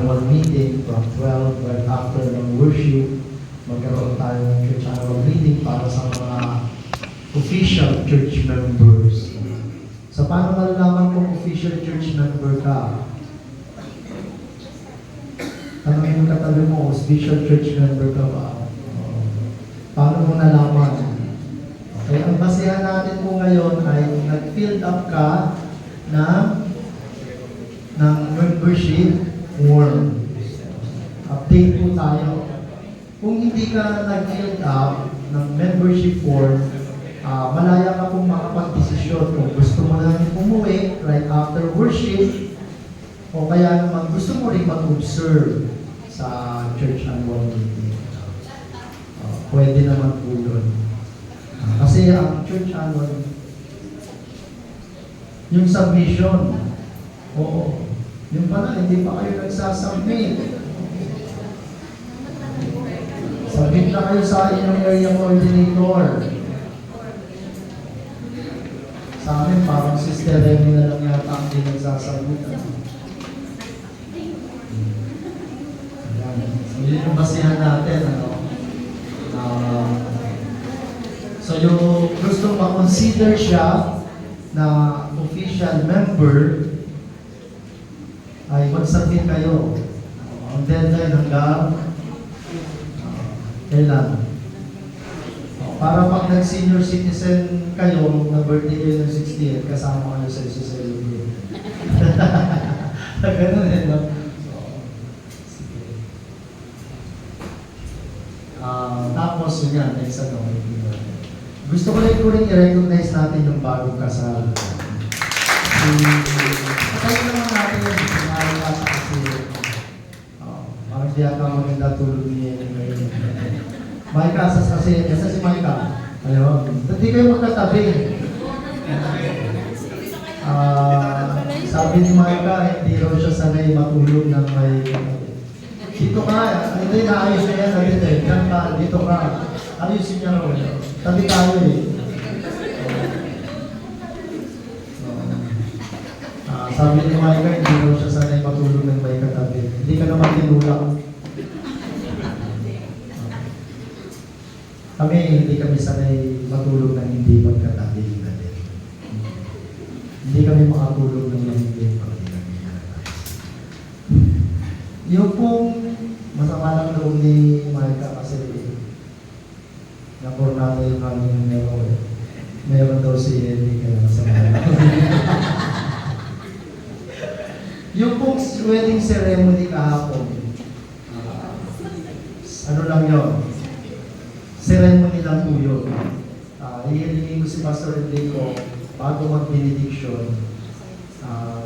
annual meeting from 12 right after ng worship. Magkaroon tayo ng church annual meeting para sa mga official church members. So, paano malalaman kung official church member ka? Tanongin mo katabi mo, official church member ka ba? Paano mo nalaman? Okay, ang basehan natin po ngayon ay nag-fill up ka ng membership form. Update po tayo. Kung hindi ka nag-fill up ng membership form, malaya ka pong makapag-desisyon kung gusto mo lang umuwi right after worship o kaya naman gusto mo rin mag-observe sa church annual meeting. Pwede naman po yun. Kasi ang church annual, yung submission, oo, yung pala, hindi pa kayo nagsasubmit. Submit na kayo sa inyong area coordinator. Sa amin, parang Sister Remy na lang yata ang hindi nagsasubmit. So, yun yung basihan natin, ano? So, yung gusto ma-consider siya na official member, ay mag-submit kayo. Ang deadline hanggang kailan? Para pag nag-senior citizen kayo, na birthday kayo ng 68, kasama kayo sa isa-celebrate. Ganun eh, no? Tapos yun yan, next ano, gusto ko rin i-recognize natin yung bagong kasal. Patayin naman natin yung sinari nasa kasi parang di ata maganda tulog niya yung ngayon. Maika, kasi si Maika, ayaw, hindi kayo magkatabi. Sabi ni Maika, hindi raw siya sanay matulog ng may dito ka, hindi naayos na yan natin eh. Diyan ka, dito ka. Ayusin niya raw. Tabi tayo eh. Sabi ni Maika, hindi raw siya sanay matulog ng may katabi. Hindi ka naman tinulak. Kami, hindi kami sanay matulog ng hindi magkatabi. Hindi kami makatulog ng hindi magkatabi. Yung pong masama lang loob ni Maika kasi napornado yung kanyang meron. Meron daw si Eddie kaya masama lang. Yung pong wedding ceremony kahapon, ano lang yun? Ceremony lang po yun. Hihilingin ko si Pastor Enrico bago mag-benediction.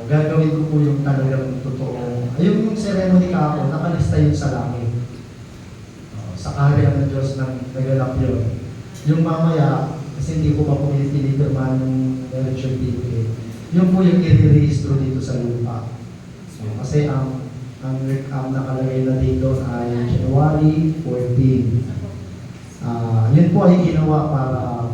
Gagawin ko po yung talagang totoo. Yung ceremony kahapon, nakalista yun sa langit. Sa kaharian ng Diyos ng nagalap yun. Yung mamaya, kasi hindi ko pa po pinipirmahan yung marriage certificate. Yun po yung i-rehistro dito sa lupa. Kasi ang nakalagay na dito ay January 14. Yun po ay ginawa para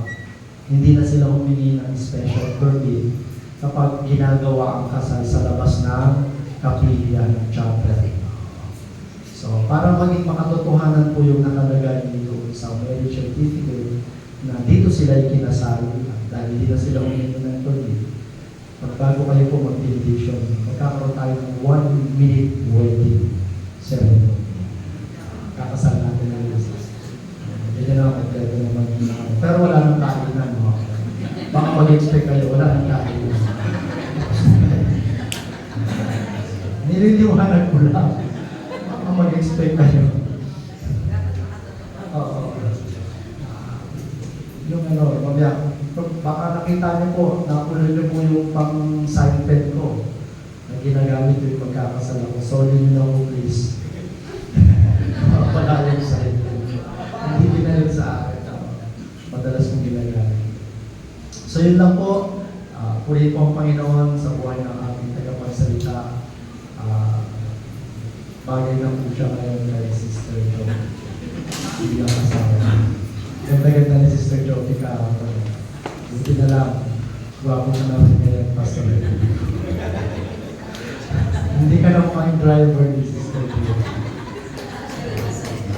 hindi na sila humingi ng special permit kapag ginagawa ang kasal sa labas ng kapilya ng chapel. So, para maging makatotohanan po yung nakalagay dito sa marriage certificate na dito sila ikinasal dahil hindi na sila humingi ng permit. Bago kayo po mag-benediction, magkakaroon tayo ng 1-minute wedding ceremony. Kakasal natin ng Jesus. Ganyan na ako, pwede naman yung pero wala nang kainan, no? Baka mag-expect kayo, wala nang kainan. Nililiwanag ko lang. Baka mag-expect kayo. Oo. Yung ano, baka nakita niyo po, nakulo niyo po yung pang-sign pen ko na ginagamit yung pagkakasal ako. So, yun na po, please. Palalim sa pen. Hindi ginalit sa akin. Madalas kong ginagamit. So, yun lang po. Purihin po ang Panginoon sa buhay ng ating tagapagsalita. Bagay na po siya ngayon kay Sister Jo. Hindi lang kasama. Ganda-ganda ni Sister Jo, kahapon. Buti na lang. Gwapo na namin ngayon, Pastor. Hindi ka na mukhang driver ni Sister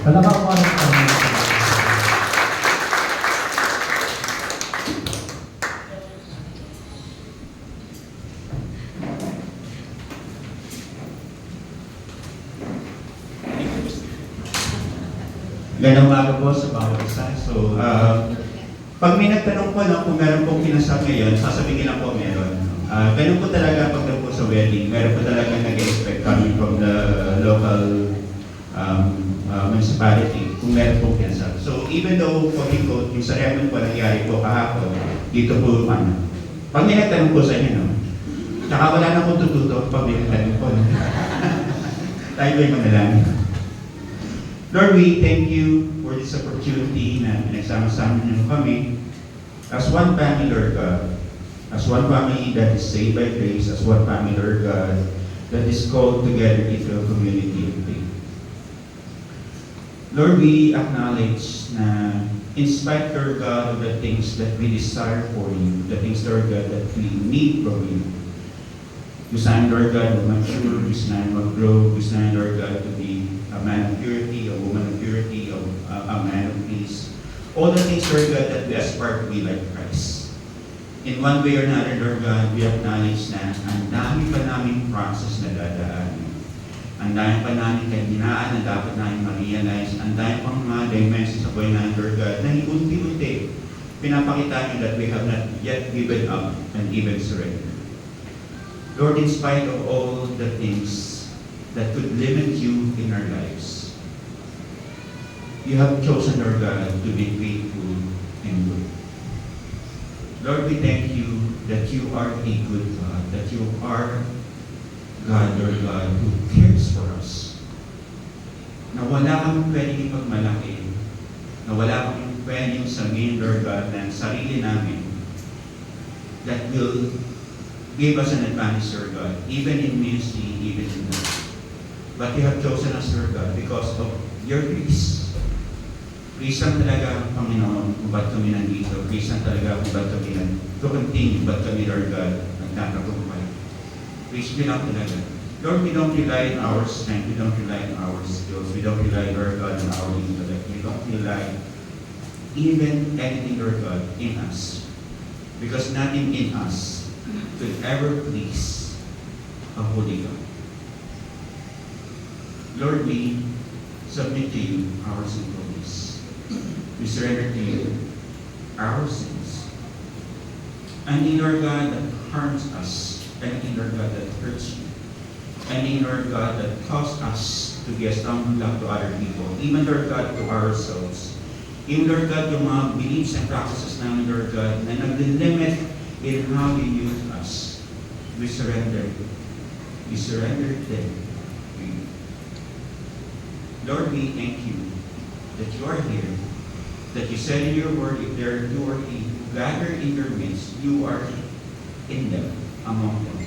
Palakpak mo ang Panginoon. Gandang umaga po sa bawat isa. So, pag may nagtanong po kung meron pong kinasal ngayon, sasabihin lang po meron. Ganun po talaga pag po sa wedding, meron po talaga nag-expect coming from the local municipality kung meron pong kinasal. So, even though, quote unquote, yung ceremony po nangyari po kahapon, dito po pag may nagtanong po sa inyo, no? Tsaka wala na po tututo pag may nagtanong po. Tayo ba'y manalangin? Lord, we thank you for this opportunity na pinagsama-sama niyo kami as one family, Lord God. As one family that is saved by grace, as one family, Lord God, that is called together into a community of faith. Lord, we acknowledge na in spite, Lord God, of the things that we desire for you, the things, Lord God, that we need from you, gusto namin, Lord God, to mature, gusto namin mag-grow, gusto namin, Lord God, to be a man of purity, a woman of purity, a man of peace. All the things, Lord God, that we aspire to be like Christ. In one way or another, Lord God, we acknowledge na ang dami pa namin process na dadaanin. Ang dami pa namin kahinaan na dapat namin ma-realize. Ang dami pang mga dimensions sa buhay namin, Lord God, na unti-unti pinapakita niyo that we have not yet given up and even surrendered. Lord, in spite of all the things that could limit you in our lives, you have chosen, Lord God, to be faithful and good. Lord, we thank you that you are a good God, that you are God, Lord God, who cares for us. Na wala kang pwedeng ipagmalaki, na wala kang pwedeng sabihin, Lord God, ng sarili namin that will give us an advantage, Lord God, even in ministry, even in life. But you have chosen us, Lord God, because of your grace. Grace lang talaga, Panginoon, kung ba't kami nandito. Grace lang talaga kung ba't kami to-continue, ba't kami, Lord God, nagtatagumpay. Grace lang talaga. Lord, we don't rely on our strength, we don't rely on our skills, we don't rely, Lord God, on our intellect, we don't rely even anything, Lord God, in us. Because nothing in us could ever please a holy God. Lord, we submit to you our sinfulness. We surrender to you our sins. Anything, Lord God, that harms us, anything, Lord God, that hurts you, anything, Lord God, that caused us to be a stumbling block to other people, even, Lord God, to ourselves. Even, Lord God, yung mga beliefs and practices namin, Lord God, na nag-limit in how you use us. We surrender. We surrender them to you. Lord, we thank you that you are here, that you said in your word, if there are two or three gathered in your midst, you are in them, among them.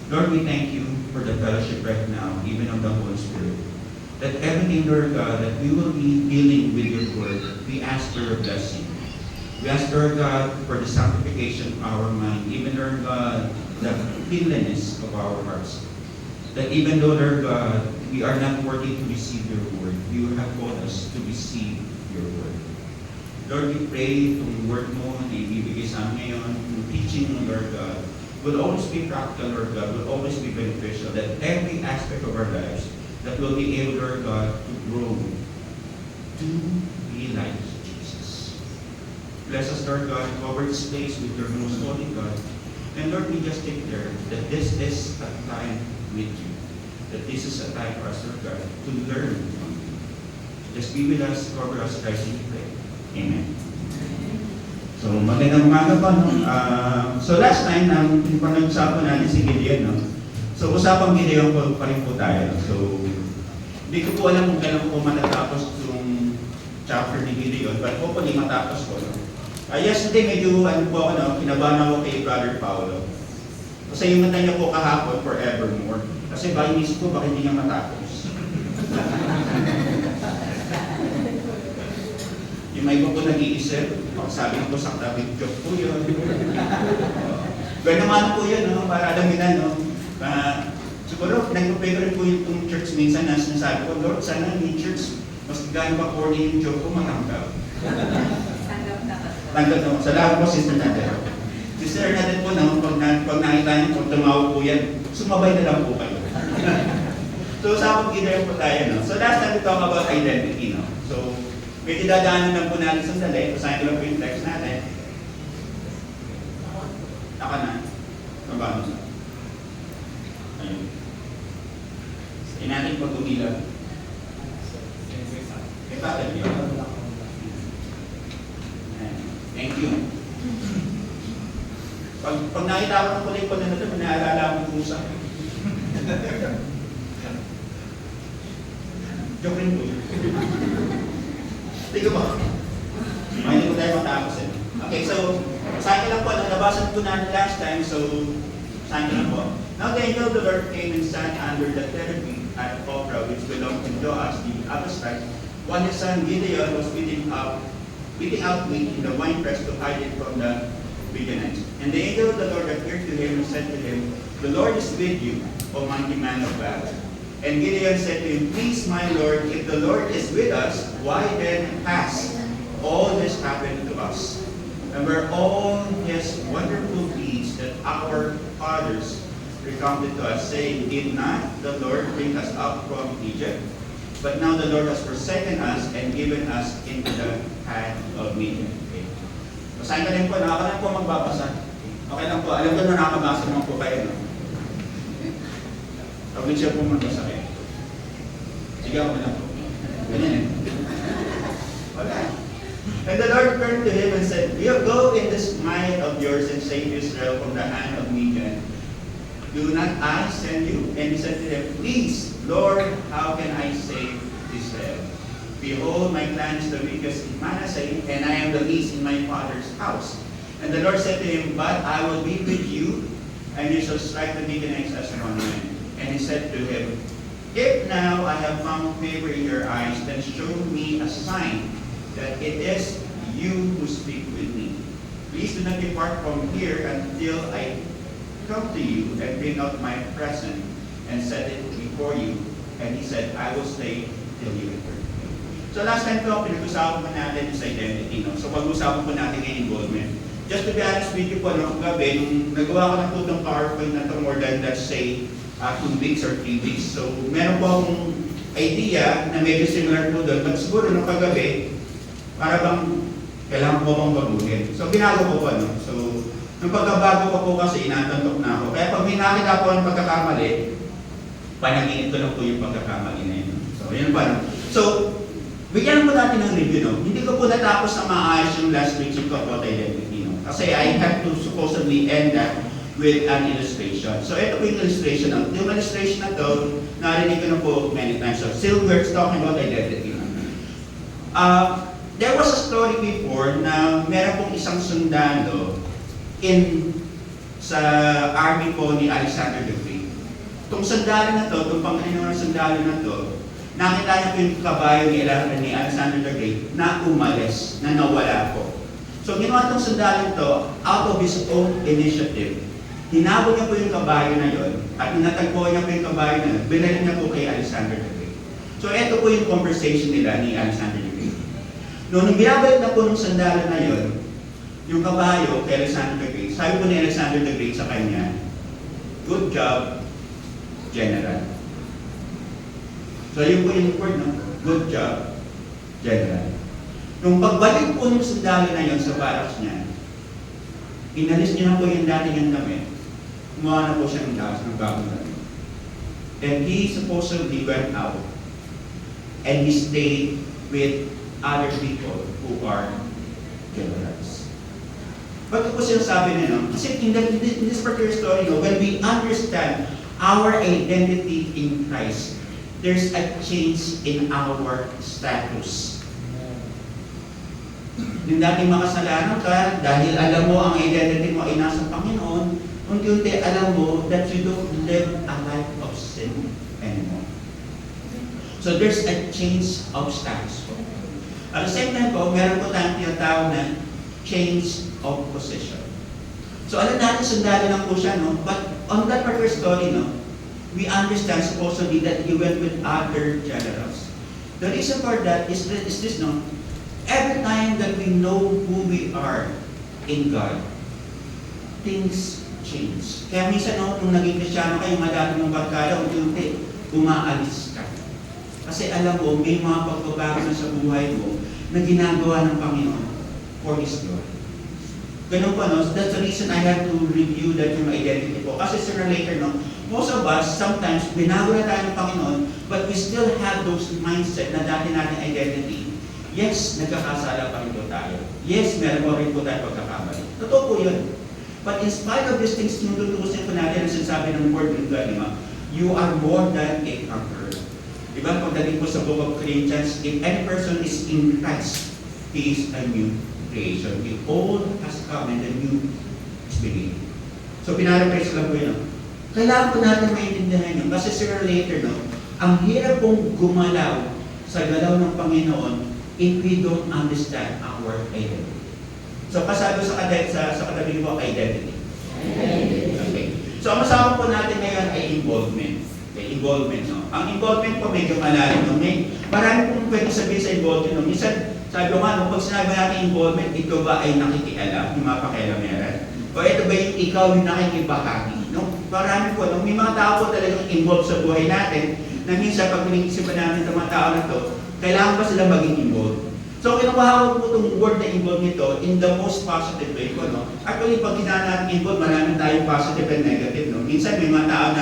Lord, we thank you for the fellowship right now, even of the Holy Spirit. That everything, Lord God, that we will be dealing with your word, we ask for your blessing. We ask, Lord God, for the sanctification of our mind, even, Lord God, the cleanliness of our hearts. That even though, Lord God, we are not worthy to receive your word, you have called us to receive your word. Lord, we pray itong word mo na ibibigay sa amin ngayon, yung teaching mo, Lord God, will always be practical, Lord God, will always be beneficial, that every aspect of our lives, that we'll be able, Lord God, to grow, to be like Jesus. Bless us, Lord God, cover this place with your most holy God. And Lord, we just declare that this is a time with you. That this is a time for us, Lord God, to learn from you. Just be with us, cover us, Christ, in prayer. Amen. So, magandang umaga po, no? So, last time, yung pag-usapan natin si Gideon, no? So, usapang Gideon po pa rin po tayo. So, hindi ko po alam kung kailan po matatapos yung chapter ni Gideon, but hopefully matapos po, no? Yesterday, medyo, kinabahan ako kay Brother Paolo. Kasi yung mata niya po kahapon, forevermore. Kasi ba, inisip ko, bakit hindi niya matapos? Yung may iba po nag-iisip, sabi ko sa David Job po yun. Gano'n naman po yun, no? Para alam nila, no? Siguro, nagpapego rin po yung church minsan na sinasabi ko, Lord, sana may church Mas gano'n pa corny yung joke ko, matanggap. Tanggap na ka. Tanggap naman. Salamat po, Sister Nadet. Sister Nadet po, no, pag nakita niyo, kung tumawag po yan, sumabay na lang po kayo. So, sa pag-ginner po tayo, no? So, last time we talk about identity, no? So, medyo dadaanan lang po natin sa sandali. Pasahin ko lang po yung text natin. Naka na. Mabano sa. Ayun. Sige natin pag umilag. May pattern yun. Ayan. Thank you. Pag nakita ko ng kulay ko na ito, naalala ko po sa akin. Joke rin po yun. Tingnan mo. Hindi ko tayo matapos eh. Okay, so, saan lang po, nalabasan ko na last time, so, saan lang po. Now the angel of the Lord came and sat under the terebinth at Ophrah, which belonged to Joash the Abiezrite, when his son Gideon was beating out wheat in the winepress to hide it from the Midianites. And the angel of the Lord appeared to him and said to him, "The Lord is with you, O mighty man of valor." And Gideon said to him, "Please, my Lord, if the Lord is with us, why then has all this happened to us? And were all his wonderful deeds that our fathers recounted to us, saying, Did not the Lord bring us up from Egypt? But now the Lord has forsaken us and given us into the hand of Midian." Okay. Basahin ka rin po, nakaka lang po magbabasa. Okay lang po, alam ko na nakabasa naman po kayo, no? Pag siya po magbasa kayo. Sige ako na po. Ganyan eh. Wala. And the Lord turned to him and said, "You go in this might of yours and save Israel from the hand of Midian. Do not I send you?" And he said to him, "Please, Lord, how can I save Israel? Behold, my clan is the weakest in Manasseh, and I am the least in my father's house." And the Lord said to him, "But I will be with you, and you shall strike the Midianites as one man." And he said to him, "If now I have found favor in your eyes, then show me a sign that it is you who speak with me. Please do not depart from here until I come to you and bring out my present and set it before you." And he said, "I will stay till you return." So last time po, pinag-usapan po natin is identity. No? So pag-usapan po natin yung involvement. Just to be honest with you po, no, gabi, nung nagawa ko ng tutong PowerPoint na ito more than, let's say, 2 weeks or 3 weeks. So meron po akong idea na medyo similar po doon. But siguro nung kagabi, para bang kailangan po bang baguhin. So ginagawa ko po, no? So nung pagkabago ko po kasi inatantok na ako. Kaya pag may nakita po ang pagkakamali, panagin ito lang po yung pagkakamali na yun. So yun pa, no? So bigyan po natin ng review, no? Hindi ko po natapos na maayos yung last week yung about identity, no? Kasi I had to supposedly end that with an illustration. So ito po yung illustration. Yung illustration na to, narinig ko na po many times. So still we're talking about identity. There was a story before na meron pong isang sundalo sa army po ni Alexander the Great. Itong sundalo na to, itong Panginoon ng sundalo na to, nakita niya po yung kabayo ni Alexander the Great na umalis, na nawala po. So ginawa itong sundalo to out of his own initiative. Hinabol niya po yung kabayo na yon at natagpo niya po yung kabayo na yun, binalik niya po kay Alexander the Great. So ito po yung conversation nila ni Alexander the Great. Nung binabalik na po ng sandalo na yon, yung kabayo kay Alexander the Great, sabi po ni Alexander the Great sa kanya, "Good job, General." So yun po yung word, no? Good job, General. Nung pagbalik po ng sandalo na yon sa barracks niya, inalis niya na po yung dati niyang damit. Kumuha na po siya ng bagong damit. And he supposedly went out and he stayed with other people who are generals. Bakit po sinasabi niya, no? Kasi in this particular story, no, when we understand our identity in Christ, there's a change in our status. Yung dating makasalanan ka, dahil alam mo ang identity mo ay nasa Panginoon, unti-unti alam mo that you don't live a life of sin anymore. So there's a change of status po. At the same time po, meron po tayong tinatawag na change of position. So alam natin, sundalo lang po siya, no? But on that particular story, no, we understand supposedly that he went with other generals. The reason for that is this, no? Every time that we know who we are in God, things change. Kaya minsan, no, nung naging Kristyano kayo, madami mong pagkala, unti-unti, umaalis ka. Kasi alam mo, may mga pagbabago na sa buhay mo na ginagawa ng Panginoon for His glory. Ganun po, no? That's the reason I have to review that yung identity po. Kasi sooner or later, no, most of us, sometimes, binago na tayo ng Panginoon, but we still have those mindset na dati natin identity. Yes, nagkakasala pa rin po tayo. Yes, meron po rin po tayo pagkakamali. Totoo po yun. But in spite of these things, tinututusin po natin ang sinasabi ng word ng God, you are more than a conqueror. Diba? Pagdating po sa book of Corinthians, if any person is in Christ, he is a new creation. The old has come and the new is beginning. So, pinaraphrase lang po yun. Kailangan po natin maintindihan yun. Kasi sooner or later, no, ang hirap pong gumalaw sa galaw ng Panginoon if we don't understand our identity. So, kasado sa katabi po, identity. Okay. So, ang masama po natin ngayon ay involvement. Okay, involvement, no? Ang involvement po medyo malalim, no? Marami pong pwede sabihin sa involvement, no? Minsan, sabi ko nga, no, pag sinabi natin involvement, ito ba ay nakikialam, yung mga pakialameran? O ito ba yung ikaw yung nakikibahagi? No? Marami po, no? May mga tao po talagang involved sa buhay natin na minsan pag pinag-isipan namin ng mga tao na to, kailangan pa sila maging involved. So, kinukuha ko po itong word na involved nito in the most positive way ko, no? Actually, pag ginaan natin involved, marami tayong positive and negative, no? Minsan may mga tao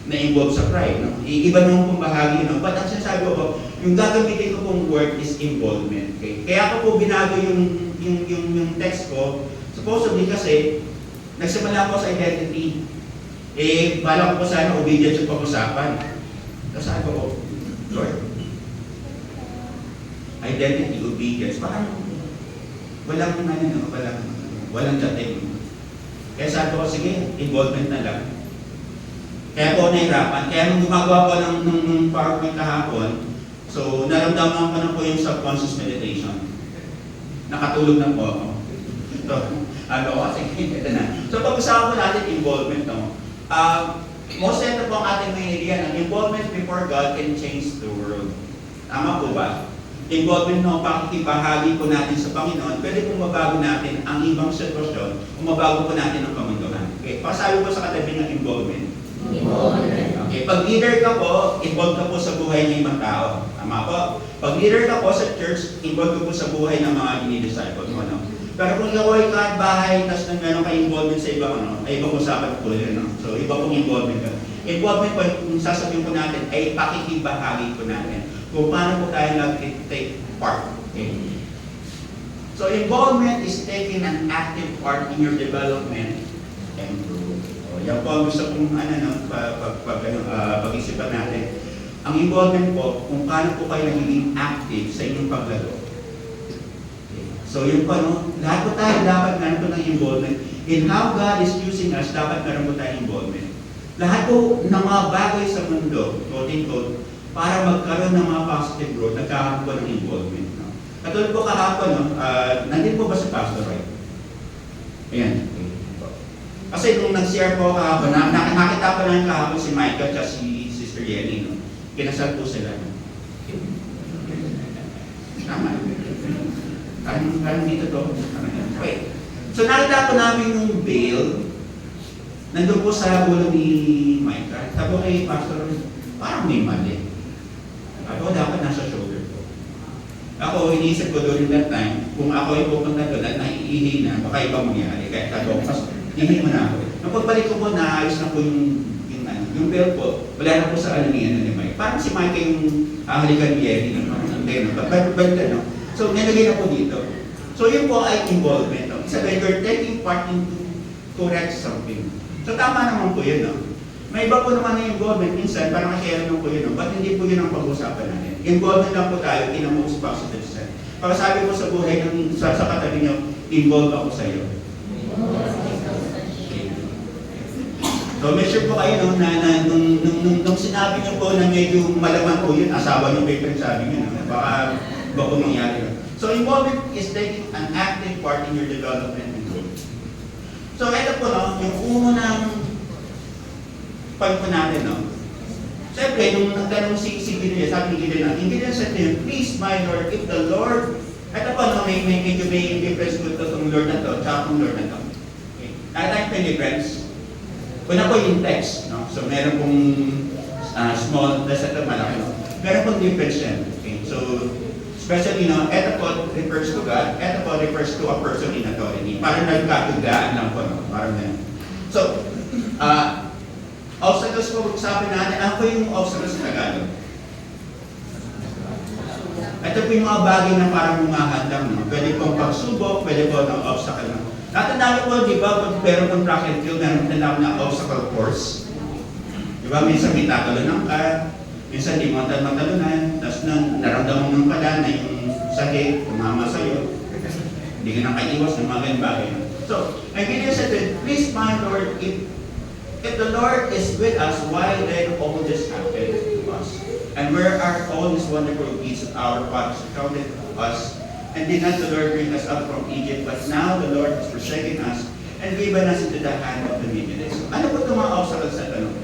na-involved sa pride, no? Iba nung pong bahagi, no? But ang sinasabi ko, yung gagamitin ko pong word is involvement, okay? Kaya ako po binago yung text ko, supposedly kasi, nagsimula ako sa identity. Bala ko po sana obedience yung pag-usapan. Tapos sabi ko, Lord, identity, obedience, parang walang dating. Kaya sabi ko, sige, involvement na lang. Kaya po nahirapan. Kaya nung gumagawa ko ng PowerPoint kahapon, so naramdaman ko na po yung subconscious meditation. Nakatulog na po ako. So, sige, ito na. So pag-usapan po natin involvement, no? Most ito po ang ating main idea, ng involvement before God can change the world. Tama po ba? Involvement ng pakikibahagi po natin sa Panginoon, pwede pong mabago natin ang ibang sitwasyon o mabago po natin ang kamunduhan. Okay, pasabi po sa katabi ng involvement. Okay, pag leader ka po, involved ka po sa buhay ng ibang tao. Tama po? Pag leader ka po sa church, involved ka po sa buhay ng mga dinidisciple mo. No? Pero kung ikaw ay kahit bahay, tapos na meron ka involvement sa ibang ay ibang usapan po yun. No? So, iba pong involvement ka. Involvement po, kung sasabihin po natin, ay pakikibahagi po natin kung paano po tayo nag-take part. Okay? So, involvement is taking an active part in your development and growth. So, yan po ang gusto kong pag-isipan natin. Ang involvement po, kung paano po kayo nagiging active sa inyong paglaro. Okay. So, yun po, no? Lahat po tayo dapat meron po ng involvement. In how God is using us, dapat meron po tayong involvement. Lahat po ng mga bagay sa mundo, quote-unquote, para magkaroon ng mga positive growth, nagkakaroon po ng involvement. No? Katulad po kahapon, no? Nandito po ba si Pastor Roy? Ayan. Okay. Kasi nung nag-share po kahapon, nakita po namin kahapon si Michael at si Sister Yenny. No? Kinasal po sila. No? Tama. Parang dito to. Okay. So nakita po namin yung veil, nandun po sa ulo ni Michael. Sabi ko kay Pastor, parang may mali. Ako dapat nasa shoulder ko. Ako, iniisip ko during that time, kung ako ay pupunta doon at naiihi na, baka ibang mangyari. Kaya sabi ko, ihi mo na ako. Nung pagbalik ko po, naayos na po yung belt po, wala na po sa alaniyan ni Mike. Parang si Mike yung halikan ni Eddie. No? So, nilagay na po dito. So, yun po ay involvement. No? Sabi, you're taking part into correct something. So, tama naman po yun. No? May iba po naman na involvement. Minsan, parang share naman po yun. No? Ba't hindi po yun ang pag-usapan natin? Involvement lang po tayo in a most positive sense. Pag sabi ko sa buhay ng sa katabi niyo, involved ako sa iyo. So, make sure po kayo no, na nung sinabi niyo po na medyo malaman po yun, asawa niyo pa yung sabi niyo. No? Baka po mangyari. So, involvement is taking an active part in your development and growth. So, ito po, no, yung unang point po natin, no? Siyempre, nung nagtanong si Binoy, sabi ni Gideon said to him, please my Lord, if the Lord, ito po, no, may medyo may difference ko itong Lord na to, tsaka itong Lord na to. Okay. Nakita yung difference. Una po yung text, no? So meron pong small, plus ito malaki, no? Meron pong difference yan. Okay. So, especially, no, ito po refers to God, ito po refers to a person in authority. Parang nagkatugaan lang po, no? Parang ganun. So, obstacles po, sabi natin, ano po yung obstacles sa Tagalog? Ito po yung mga bagay na parang humahadlang, no? Pwede pong pagsubok, pwede po ng obstacle, no? Natandaan ko, di ba, pag pero pag track and field, meron tinawag na obstacle course. Di ba, minsan may tatalunan ka, minsan di mo matalunan, tapos naramdaman mo pala na yung sakit, tumama sa'yo, hindi ka nakaiwas ng mga ganyan bagay. So, and Gideon said, please my Lord, if the Lord is with us, why then all this happened to us? And where are all these wonderful deeds of our fathers accounted to us? And did not the Lord bring us up from Egypt? But now the Lord has forsaken us and given us into the hand of the Midianites. Ano po itong mga obstacles sa tanong?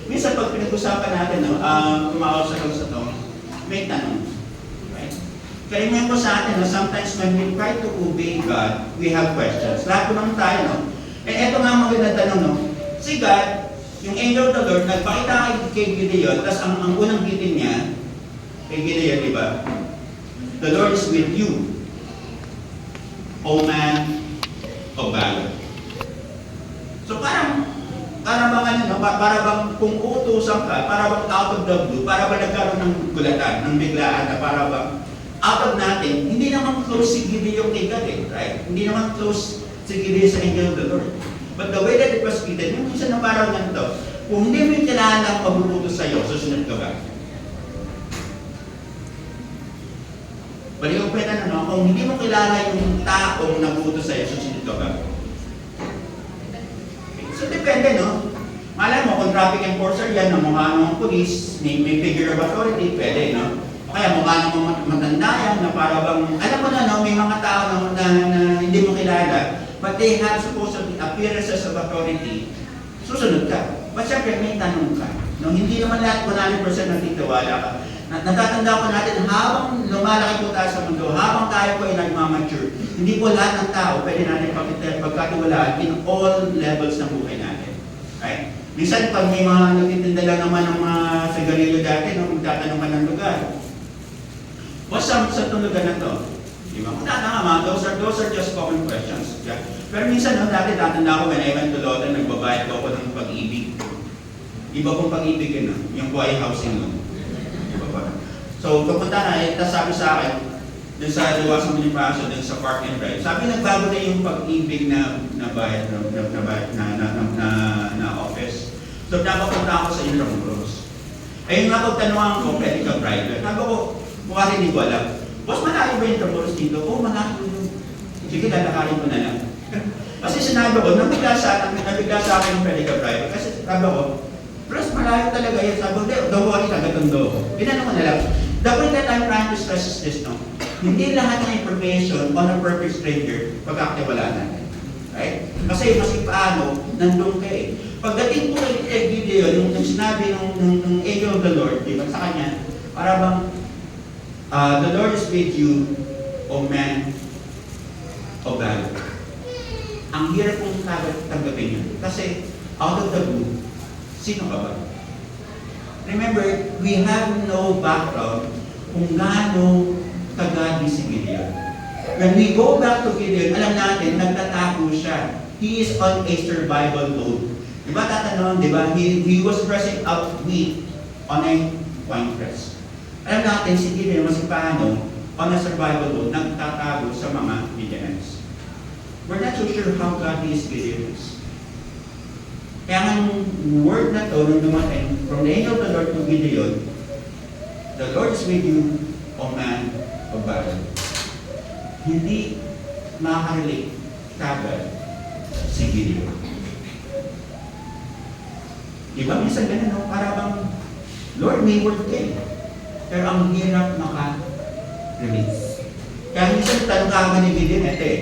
Minsan pag pinag-usapan natin, no, mga obstacles sa ito, may tanong. Right? Kaya ngayon po sa atin, no, sometimes when we try to obey God, we have questions. Lahat po naman tayo, no? And ito nga magandang tanong, no? Si God, yung angel of the Lord, nagpakita kay Gideon, tapos ang unang gitin niya, kay Gideon, di ba? The Lord is with you, O man of valor. So parang bang ano, no? Para bang kung uutusan ka, para bang out of the blue, para bang nagkaroon ng gulatan, ng biglaan, na para bang out of natin, hindi naman close si Gideon kay God, right? Hindi naman close si Gideon sa angel of the Lord. But the way that it was written, yung isa na parang ganito, kung hindi mo yung kailangan ng mabubuto sa'yo, susunod ka ba? Balik ko pwede na, no? Kung hindi mo kilala yung taong nabuto sa'yo, susunod ka ba? So depende, no? Malay mo, kung traffic enforcer yan, na mukha ng police, may figure of authority, pwede, no? O kaya mukha ng matanda yan, na para bang, alam mo na, no? May mga tao na hindi mo kilala, but they have supposedly appearances of authority, susunod ka. But syempre, may tanong ka. No? Hindi naman lahat 100% natitiwala ka. Natatanda ko natin, habang lumalaki po tayo sa mundo, habang tayo po ay nagmamature, hindi po lahat ng tao pwede natin pagkatiwalaan in all levels ng buhay natin. Right? Minsan, pag may mga nagtitinda lang naman ng mga sigarilyo dati, no, magtatanong ka ng lugar. What's sa itong lugar na to? Diba? Kung nga, those are just common questions. Yeah? Pero minsan, no, dati tatanda ko when I went to Lawton, nagbabayad ko ng pag-ibig. Iba pong pag-ibig yun, no? Yung buhay housing loan. So, pupunta na, tapos sabi sa akin, dun sa Liwasang Bonifacio, dun sa Park and Ride, sabi nagbago na yung pag-ibig na bayad, na office. So, napapunta ako sa Intramuros. Ayun nga pagtanungan ko, pwede ka driver. Sabi ko, mukha rin hindi ko alam. Boss, malayo ba yung Intramuros dito? Oo, malayo yun. Sige, lalakarin ko na lang. Kasi sinabi ko, nabigla sa akin yung pwede ka driver. Kasi sabi ko, Bros, malayo talaga yan. Sabi ko, don't worry, taga-tondo ko. Pinanong ko na lang. The point that I'm trying to stress is this, no? Hindi lahat ng information on a perfect stranger pagkakatiwalaan natin. Right? Kasi mas paano, nandun ka eh. Pagdating po kay Gideon, yung sinabi ng angel of the Lord, di ba, sa kanya, para bang, the Lord is with you, O man of valor. Ang hirap kong tanggapin yun. Kasi, out of the blue, sino ka ba? Remember, we have no background kung gaano kagadli si Gideon. When we go back to Gideon, alam natin, nagtatago siya. He is on a survival mode. Diba tatanong, diba? He was pressing out wheat on a wine press. Alam natin, si Gideon, paano, on a survival mode, nagtatago sa mga Midianites. We're not so sure how godly is Gideon is. Kaya ang word na to, nung dumating, from the angel of the Lord to Gideon, the Lord is with you, O man of valor. Hindi makaka-relate kagad si Gideon. Diba minsan ganun, no? Para bang, Lord, may word kayo. Pero ang hirap maka-relate. Kaya minsan tanong ka ni Gideon, ito eh.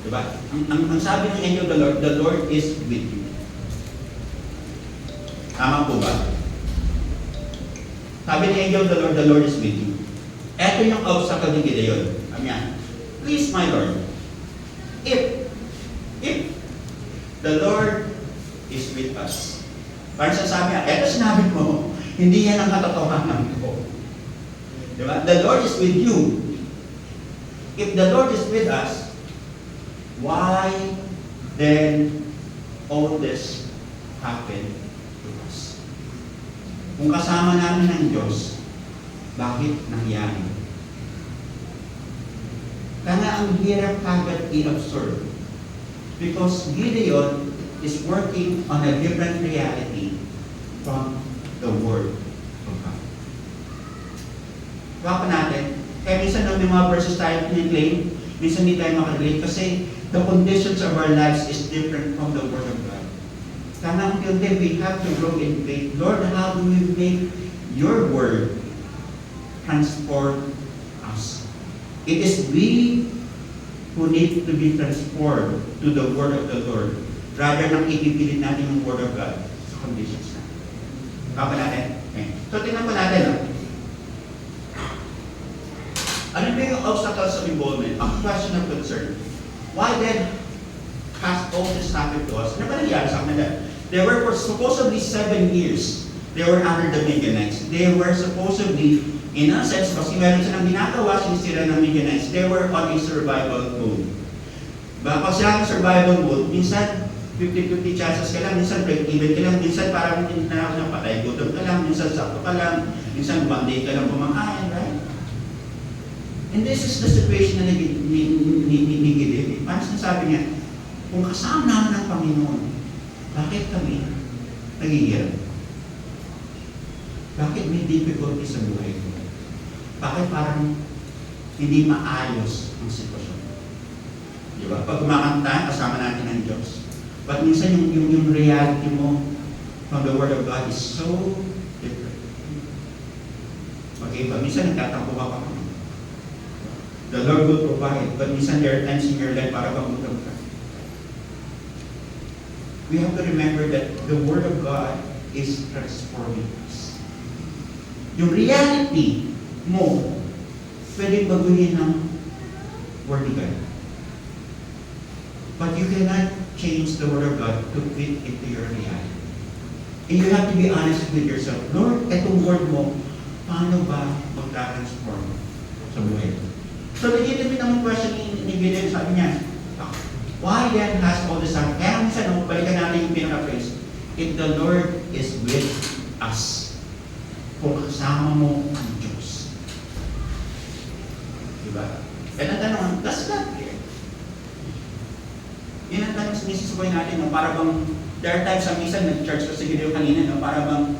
Diba? Ang sabi ng angel of the Lord is with you. Tama po ba? Sabi ni angel of the Lord is with you. Ito yung obstacle ni Gideon. Sabi niya, please my Lord, if the Lord is with us. Parang sasabi niya, eto sinabi mo, hindi yan ang katotohanan ko. Diba? The Lord is with you. If the Lord is with us, why then all this happened to us? Kung kasama namin ng Diyos, bakit nangyari? Kaya ang hirap kagad i-absorb. Because Gideon is working on a different reality from the Word of God. Baka natin, kaya minsan may mga verses tayo claim, minsan hindi tayo makarelate kasi the conditions of our lives is different from the Word of God. Kaya until then, we have to grow in faith. Lord, how do we make your Word transform us? It is we who need to be transformed to the Word of the Lord rather nang ipipilit natin yung Word of God sa conditions natin. Baka natin? Okay. So, tingnan po natin. Ano ba yung obstacles of involvement? A question of concern. Why then has all this happened to us? Ano ba nangyari sa kanila? They were for supposedly 7 years. They were under the Midianites. They were supposedly, in a sense, kasi meron silang ginagawa, sinisira ng Midianites. They were on a survival mode. Pag sila ng survival mode, minsan 50-50 chances ka lang, minsan break-even ka lang, minsan parang hindi na ako patay, gutom ka lang, minsan sakto ka lang, minsan one-day ka lang kumakain, right? And this is the situation na ni Gideon. Parang sinasabi niya, kung kasama namin ng Panginoon, bakit kami nagigirap? Bakit may difficulty sa buhay ko? Bakit parang hindi maayos ang sitwasyon? Di ba? Pag kumakanta, kasama natin ang Diyos. But minsan yung reality mo from the Word of God is so different. Okay, but minsan nagtatampo ka pa. The Lord will provide, but minsan there are times in your life para bang gutom ka. We have to remember that the Word of God is transforming us. Yung reality mo, pwedeng baguhin ng Word of God. But you cannot change the Word of God to fit into your reality. And you have to be honest with yourself. Lord, etong Word mo, paano ba magka-transform sa buhay mo? So, legitimate naman question ni Gideon, sabi niya, why then has all this happened? Kaya minsan, balikan natin yung pinaka-phrase, if the Lord is with us, kung kasama mo ang Diyos. Diba? At ang tanong, does God care? Yun ang tanong sa misisubay natin, no? Para bang, there are times sa minsan, nag-church ko sa Gideon kanina, no? Para bang,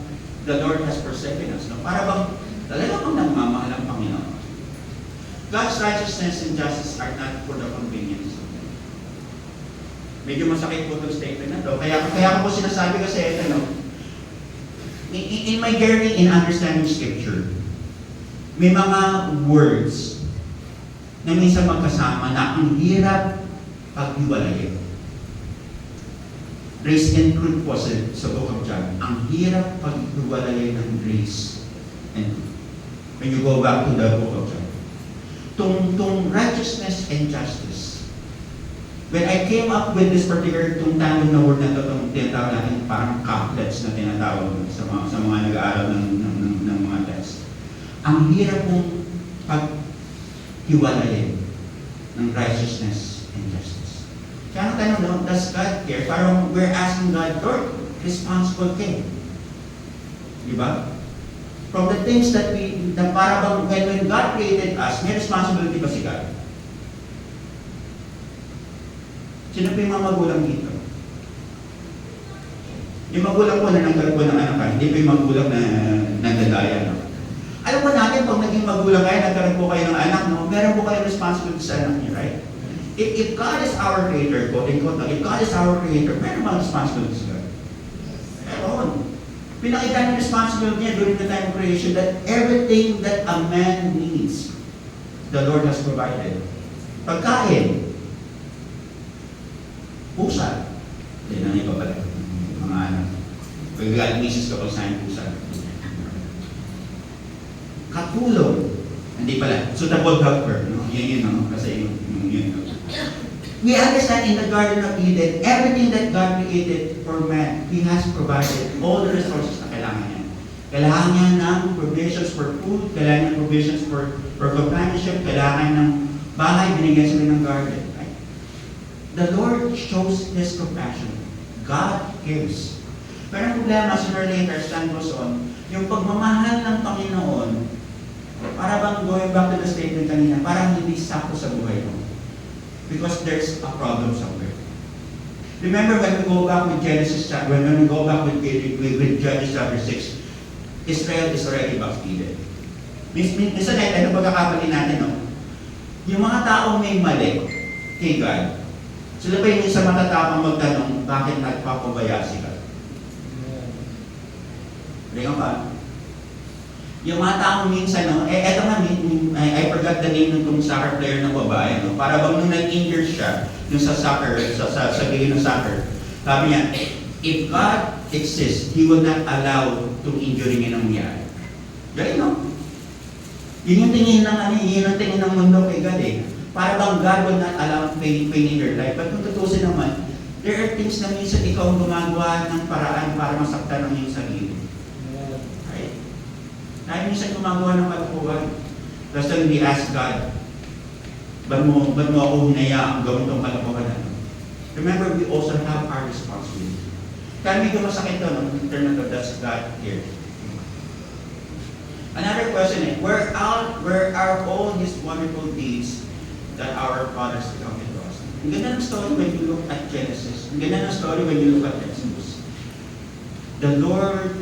the Lord has forsaken us, no? Para bang, talaga bang nagmamahal ang Panginoon? God's righteousness and justice are not for the convenience of men. Medyo masakit po itong statement na to. Kaya ko po sinasabi kasi ito, no? In my journey in understanding Scripture, may mga words na minsan magkasama na ang hirap paghiwalayin. Grace and truth po sa Book of John. Ang hirap paghiwalayin ng grace and truth. When you go back to the Book of John. Tong righteousness and justice. When I came up with this particular tanong na word na ito, itong tinatawag natin parang couplets na tinatawag sa mga nag-aaral ng mga text. Ang hirap mong paghiwalayin ng righteousness and justice. Kaya ang tanong, no, does God care? Parang we're asking God, Lord, responsible king. Diba? From the things that parang when God created us, may responsibility ba si God? Sino po yung mga magulang dito? Yung magulang po na nagkaroon po ng anak ka, hindi po yung magulang na nagdadaya. No? Alam mo natin, pag naging magulang kayo, nagkaroon po kayo ng anak, no? Meron po kayo responsibility sa anak niyo, right? If God is our creator, quote-unquote, if God is our creator, meron ba responsibility sa God? Meron. Pinakita ng responsibility niya during the time of creation that everything that a man needs, the Lord has provided. Pagkain, pusa, hindi na ito pala, mga anak. Pag-misis ka pag sa'yo pusa. katulong. Hindi pala, suitable helper. No? Yun, no? Kasi yun. We understand in the Garden of Eden, everything that God created for man, He has provided all the resources na kailangan niya. Kailangan niya ng provisions for food, kailangan niya provisions for companionship, kailangan ng bahay, binigyan sila ng garden. Right? The Lord shows His compassion. God gives. Pero ang problema, sooner or later, stand goes on, yung pagmamahal ng Panginoon, para bang going back to the statement kanina, parang hindi sakto sa buhay mo. Because there's a problem somewhere. Remember when we go back with Genesis chapter, when we go back with Judges chapter 6, Israel is already backslidden. Minsan ano pagkakamali natin, no? Yung mga taong may mali kay God, sila pa yung isa matatapang magtanong, bakit nagpapabaya si God? Ringan ba? Yung mga taong minsan, no, eto nga, I forgot the name ng soccer player ng babae, no? Para bang nung nag-injure siya, yung sa soccer, sa game ng soccer, sabi niya, if God exists, He will not allow itong injury niya nangyari. Galing, no? Yun yung tingin ng yun yung tingin ng mundo kay God, eh. Para bang God will not allow pain in your life. But kung tutusin naman, there are things na minsan ikaw ang gumagawa ng paraan para masaktan ng iyong sarili. Right? Dahil minsan gumagawa ng kalokohan. Basta hindi ask God, ba't mo ako hinayaang gawin itong kalokohan na? Remember, we also have our responsibility. Kaya medyo masakit ito, no? In terms of that's God here. Another question is, where are all these wonderful deeds that our fathers accounted to us? Ang ganda ng story when you look at Genesis. Ang ganda ng story when you look at Exodus. The Lord,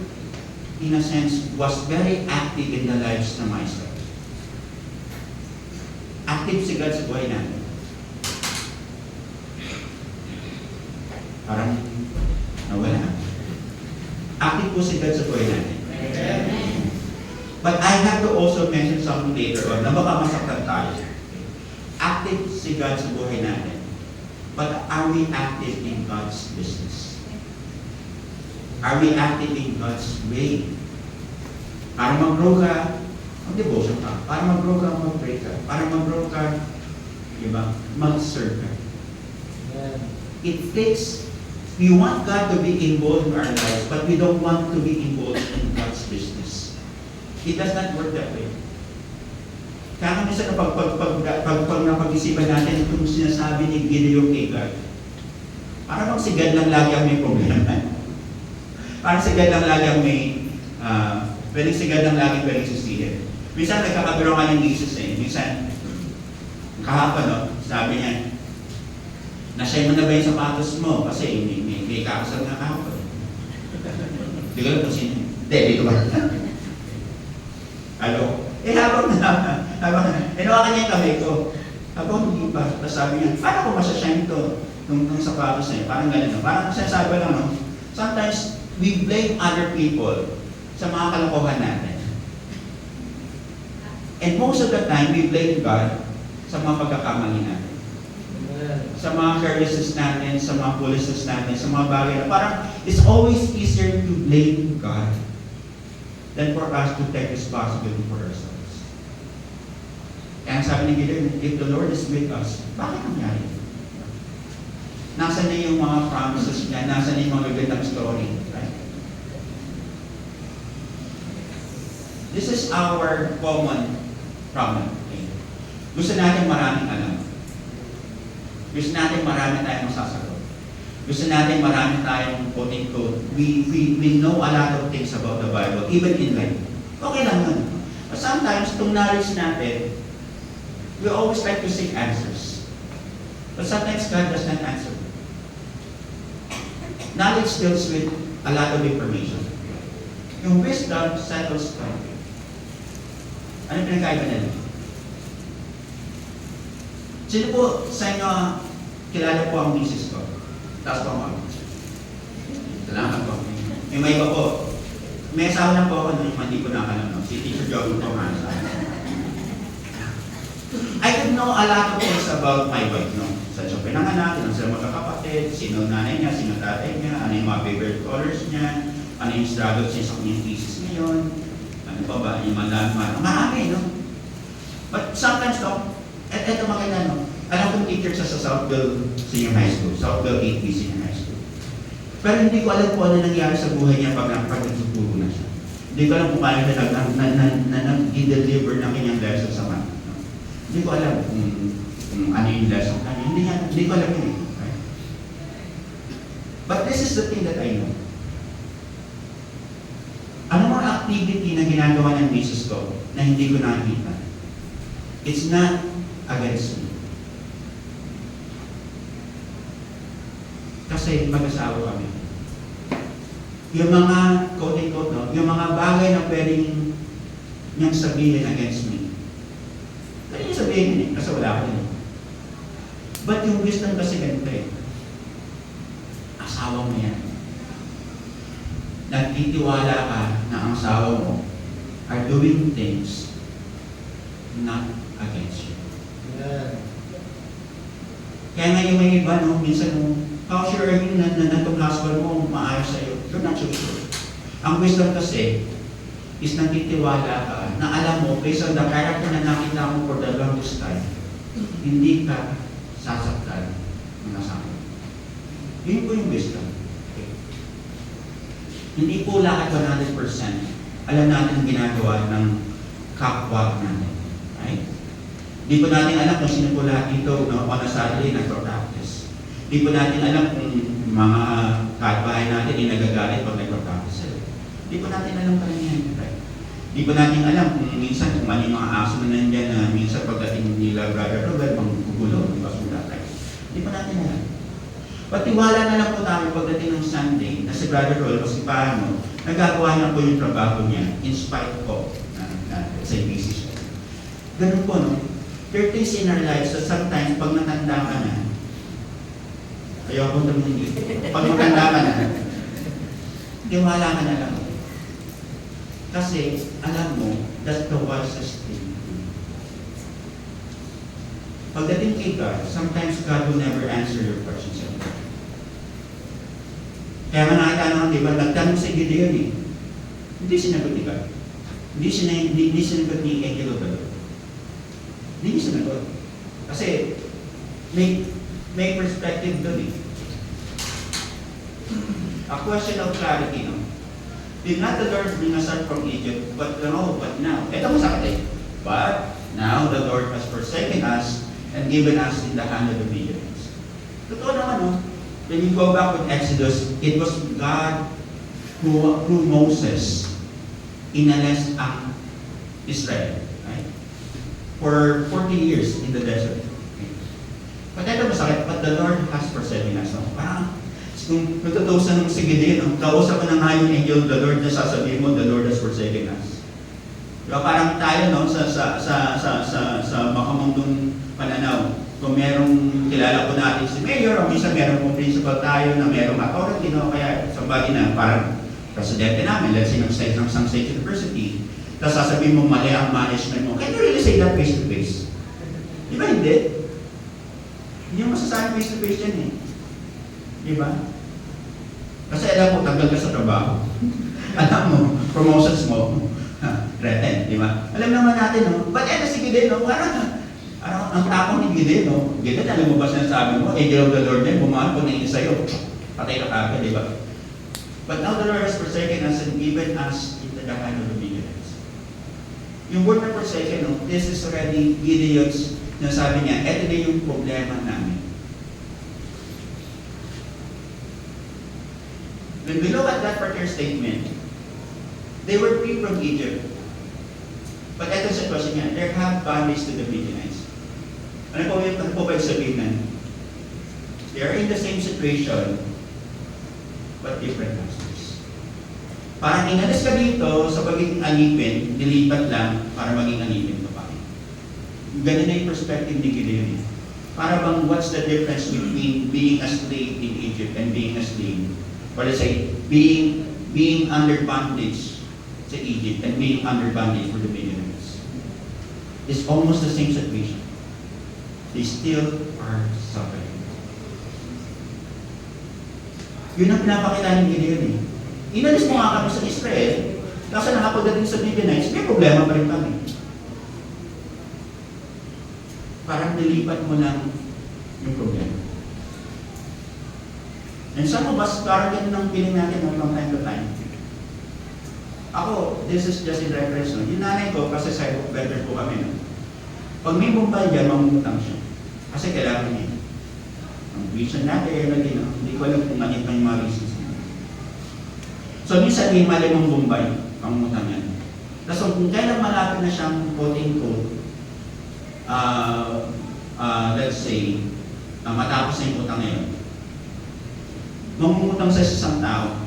in a sense, was very active in the lives ng mga Israel. Active si God sa buhay natin. Parang nawala. Active po si God sa buhay natin. But I have to also mention something later on na baka masaktan tayo. Active si God sa buhay natin. But are we active in God's business? Are we active in God's way? Para mag-grow ka, mag-devotion ka. Para mag-grow ka, mag-pray ka. Para mag-grow ka, diba? Mag-serve ka. It takes, we want God to be involved in our lives, but we don't want to be involved in God's business. It does not work that way. Kaya minsan pag napag-isipan natin itong sinasabi ni Gideon kay God, parang si God lang lagi ang may problema. Parang si God lang lagi ang may, pwedeng si God lang lagi pwedeng sisihin. Minsan nagkakabiro nga ng Jesus eh. Minsan, kahapon, no, sabi niya, nashay mo na ba yung sapatos mo? Kasi may kakasal na kahapon. Hindi ko lang kung sino. Hindi, dito ba? Hello? Habang hinawakan niya yung kamay ko. Habang hindi pa. Tapos sabi niya, paano ko masashine ito? Nung sapatos na yun. Parang ganun. Parang sinasabi lang, no? Sometimes, we blame other people sa mga kalokohan natin. And most of the time, we blame God sa mga pagkakamali natin. Sa mga carelessness natin, sa mga foolishness natin, sa mga bagay na parang it's always easier to blame God than for us to take responsibility for ourselves. Kaya sabi ni Gideon, if the Lord is with us, bakit nangyari? Nasaan na yung mga promises niya? Nasaan na yung mga gagandang story? Right? This is our common problem. Okay? Gusto natin maraming alam. Gusto natin marami tayong masasagot. Gusto natin marami tayong quote-unquote. We know a lot of things about the Bible, even in life. Okay lang yun. But sometimes, itong knowledge natin, we always like to seek answers. But sometimes God does not answer. Knowledge deals with a lot of information. Yung wisdom settles down. Ano pinagkaiba nila? Sino po sa inyo kilala po ang misis ko? Taas po ako. Salamat po. May iba po. May asawa na po ako nung hindi ko nakalam. No? Si Teacher Jogo po nga sa I could know a lot of things about my wife. No? Saan siya pinanganak, ilang sila magkakapatid, sino nanay niya, sino tatay niya, ano yung mga favorite colors niya, ano yung struggles niya sa kanyang thesis ngayon, ano pa ba, yung malaman. Marami, no? But sometimes, no, at eto maganda, no? Alam kong teacher sa Southville Senior High School, Southville 8B Senior High School. Pero hindi ko alam kung ano nangyari sa buhay niya pag nagtuturo na siya. Hindi ko alam kung paano siya nag-deliver ng kanyang lesson sa math. No? Hindi ko alam kung ano yung lesson kanya. Hindi ko alam yun eh. Right? But this is the thing that I know. Ano mga activity na ginagawa ng misis ko na hindi ko nakikita? It's not against me. Kasi mag-asawa kami. Yung mga, quote-unquote, no, yung mga bagay na pwedeng niyang sabihin against me. Pwede niya sabihin yun eh, kasi wala ko yun. But yung wisdom kasi ganito eh. Asawa mo yan. Nagtitiwala ka na ang asawa mo are doing things not against you. Yan. Kaya nga yung may iba, no, minsan, no, how sure are you na itong husband mo maayos sa'yo? You're not so sure. Ang wisdom kasi is nagtitiwala ka na alam mo, based on the character na nakita mo for the longest time, hindi ka sasaktan ng asawa. Yun po yung wisdom. Okay. Hindi po lahat 100% alam natin ang ginagawa ng kapwa natin. Right? Hindi po natin alam kung sino po lahat dito on a Saturday nagpa-practice. Hindi po natin alam kung mga kapitbahay natin ay nagagalit pag nagpa-practice sila. Hindi po natin alam karamihan. Right? Hindi po natin alam kung minsan kung ano yung mga aso na nandyan na minsan pagdating nila Brother Robert, manggugulo, basura. Right? Hindi po natin alam. Patiwala na lang po tayo pagdating ng Sunday na si Brother Roy o si Paano, nagagawa niya po yung trabaho niya in spite of sa busy siya. Ganun po, no? There are things in our lives that sometimes pag matanda ka na, ayaw akong tumingin. Pag matanda ka na, tiwala ka na lang. Kasi, alam mo, that's the wisest thing. Pagdating kay God, sometimes God will never answer your questions. Kaya nga nakita naman, di ba, nagtanong si Gideon eh. Hindi sinagot ni God. Hindi sinagot ni Angel of the Lord. Hindi sinagot. Kasi, may perspective doon eh. A question of clarity, no? Did not the Lord bring us out from Egypt, but now. Ito masakit eh. But now the Lord has forsaken us and given us in the hand of the Midianites. Totoo naman, no? When you go back with Exodus, it was God who through Moses inalis ang Israel, right? For 40 years in the desert. Okay. But ito masakit, but the Lord has forsaken us. No? Parang, kung natutusan ng si Gideon, kausap mo na nga yung angel of the Lord na sasabihin mo, the Lord has forsaken us. Diba, parang tayo, no, sa makamundong pananaw, kung merong kilala po natin si Mayor, o minsan meron pong principal tayo na merong authority, no, kaya somebody na parang presidente namin, let's say ng isang state university, tapos sasabihin mo mali ang management mo, can you really say that face to face? Di ba hindi? Hindi mo masasabi face to face yan eh. Di ba? Kasi alam mo, tagal ka sa trabaho. Alam mo, promotions mo, threatened, di ba? Alam naman natin, no? But eto si Gideon, no? Parang ang tapong ni Gideon, no? Gideon, alam mo ba sinasabi mo? Angel of the Lord din, bumahal po na yun sa'yo. Patay ka kagad, di ba? But now the Lord has forsaken us and given us into the hand of the Midianites. Yung word na forsaken, no? This is already Gideon's, nasabi niya, eto na yung problema namin. When we look at that particular statement, they were free from Egypt. But ito sa question niya, there have boundaries to the Midianites. Ano po ba yung sabihin na? They are in the same situation, but different masters. Parang inalis ka dito sa pagiging alipin, dilipat lang para maging alipin ka pa. Ganun na yung perspective ni Gideon. Para bang, what's the difference between being a slave in Egypt and being a slave? Or let's say, being under bondage sa Egypt and being under bondage for the Midianites. It's almost the same situation. They still are suffering. Yun ang pinapakita ni Gideon eh. Inalis mo nga kami sa Israel, kasi nakapagdating sa Midianites, may problema. problema pa rin kami. Parang nilipat mo lang yung problema. And some of us, parang ganun ang feeling natin from time to time. Ako, this is just in reference. No? Yung nanay ko, kasi side of better po kami. No? Pag may bumpay dyan, mamumutang siya. Kasi kailangan niya. Ang vision natin, hindi ko alam kung manit pa yung mga reasons niya. So, minsan may mali mong bumbay, mamumutang yan. Tapos kung kailan malapit na siyang quote-unquote, let's say, matapos na yung utang na yun, mamumutang sa isang tao